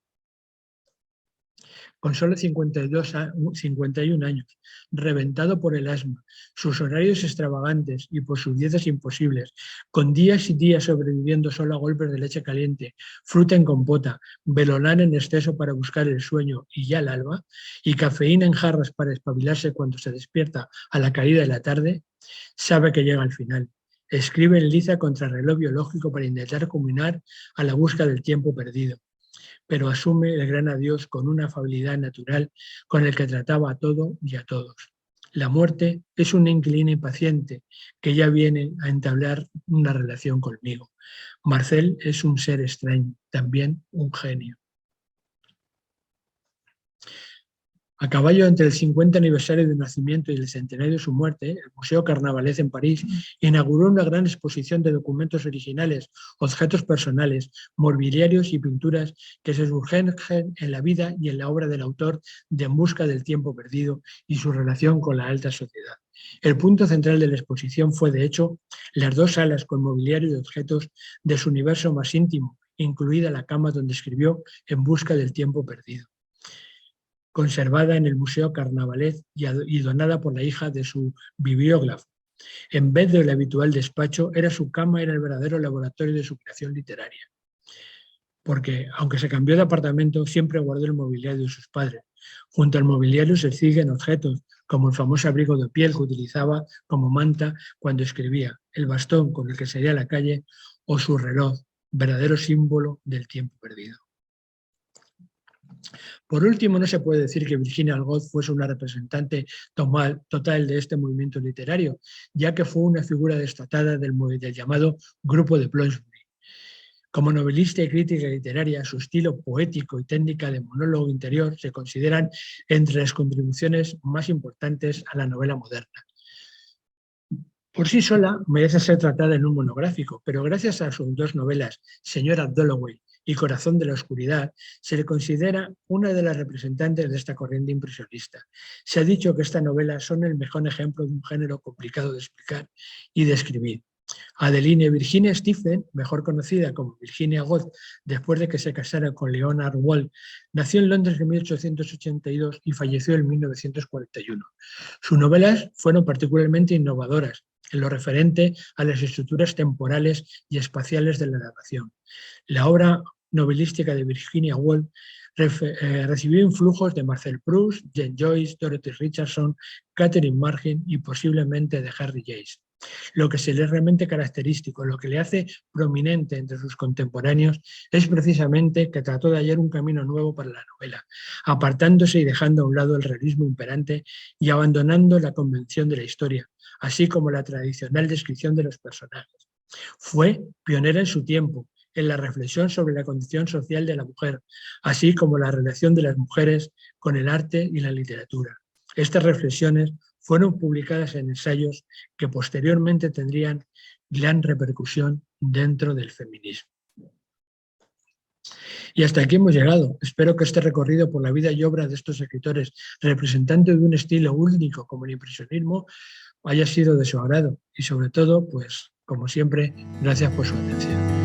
Speaker 2: Con solo 51 años, reventado por el asma, sus horarios extravagantes y por sus dietas imposibles, con días y días sobreviviendo solo a golpes de leche caliente, fruta en compota, velonar en exceso para buscar el sueño y ya el alba, y cafeína en jarras para espabilarse cuando se despierta a la caída de la tarde, sabe que llega al final. Escribe en liza contra el reloj biológico para intentar culminar a la busca del tiempo perdido, pero asume el gran adiós con una afabilidad natural con el que trataba a todo y a todos. La muerte es una inquilina impaciente que ya viene a entablar una relación conmigo. Marcel es un ser extraño, también un genio. A caballo entre el 50 aniversario de su nacimiento y el centenario de su muerte, el Museo Carnavalet en París inauguró una gran exposición de documentos originales, objetos personales, mobiliarios y pinturas que se sumergen en la vida y en la obra del autor de En busca del tiempo perdido y su relación con la alta sociedad. El punto central de la exposición fue, de hecho, las 2 salas con mobiliario y objetos de su universo más íntimo, incluida la cama donde escribió En busca del tiempo perdido, conservada en el Museo Carnavalet y donada por la hija de su bibliógrafo. En vez del habitual despacho, su cama era el verdadero laboratorio de su creación literaria. Porque, aunque se cambió de apartamento, siempre guardó el mobiliario de sus padres. Junto al mobiliario se siguen objetos, como el famoso abrigo de piel que utilizaba como manta cuando escribía, el bastón con el que salía a la calle o su reloj, verdadero símbolo del tiempo perdido. Por último, no se puede decir que Virginia Woolf fuese una representante total de este movimiento literario, ya que fue una figura destacada del llamado Grupo de Bloomsbury. Como novelista y crítica literaria, su estilo poético y técnica de monólogo interior se consideran entre las contribuciones más importantes a la novela moderna. Por sí sola merece ser tratada en un monográfico, pero gracias a sus 2 novelas, Señora Dalloway y Corazón de la Oscuridad, se le considera una de las representantes de esta corriente impresionista. Se ha dicho que estas novelas son el mejor ejemplo de un género complicado de explicar y de escribir. Adeline Virginia Stephen, mejor conocida como Virginia Woolf, después de que se casara con Leonard Woolf, nació en Londres en 1882 y falleció en 1941. Sus novelas fueron particularmente innovadoras en lo referente a las estructuras temporales y espaciales de la narración. La obra novelística de Virginia Woolf recibió influjos de Marcel Proust, Jane Joyce, Dorothy Richardson, Catherine Martin y posiblemente de Henry James. Lo que se le es realmente característico, lo que le hace prominente entre sus contemporáneos, es precisamente que trató de hallar un camino nuevo para la novela, apartándose y dejando a un lado el realismo imperante y abandonando la convención de la historia, así como la tradicional descripción de los personajes. Fue pionera en su tiempo, en la reflexión sobre la condición social de la mujer, así como la relación de las mujeres con el arte y la literatura. Estas reflexiones fueron publicadas en ensayos que posteriormente tendrían gran repercusión dentro del feminismo. Y hasta aquí hemos llegado. Espero que este recorrido por la vida y obra de estos escritores, representantes de un estilo único como el impresionismo, haya sido de su agrado. Y sobre todo, pues, como siempre, gracias por su atención.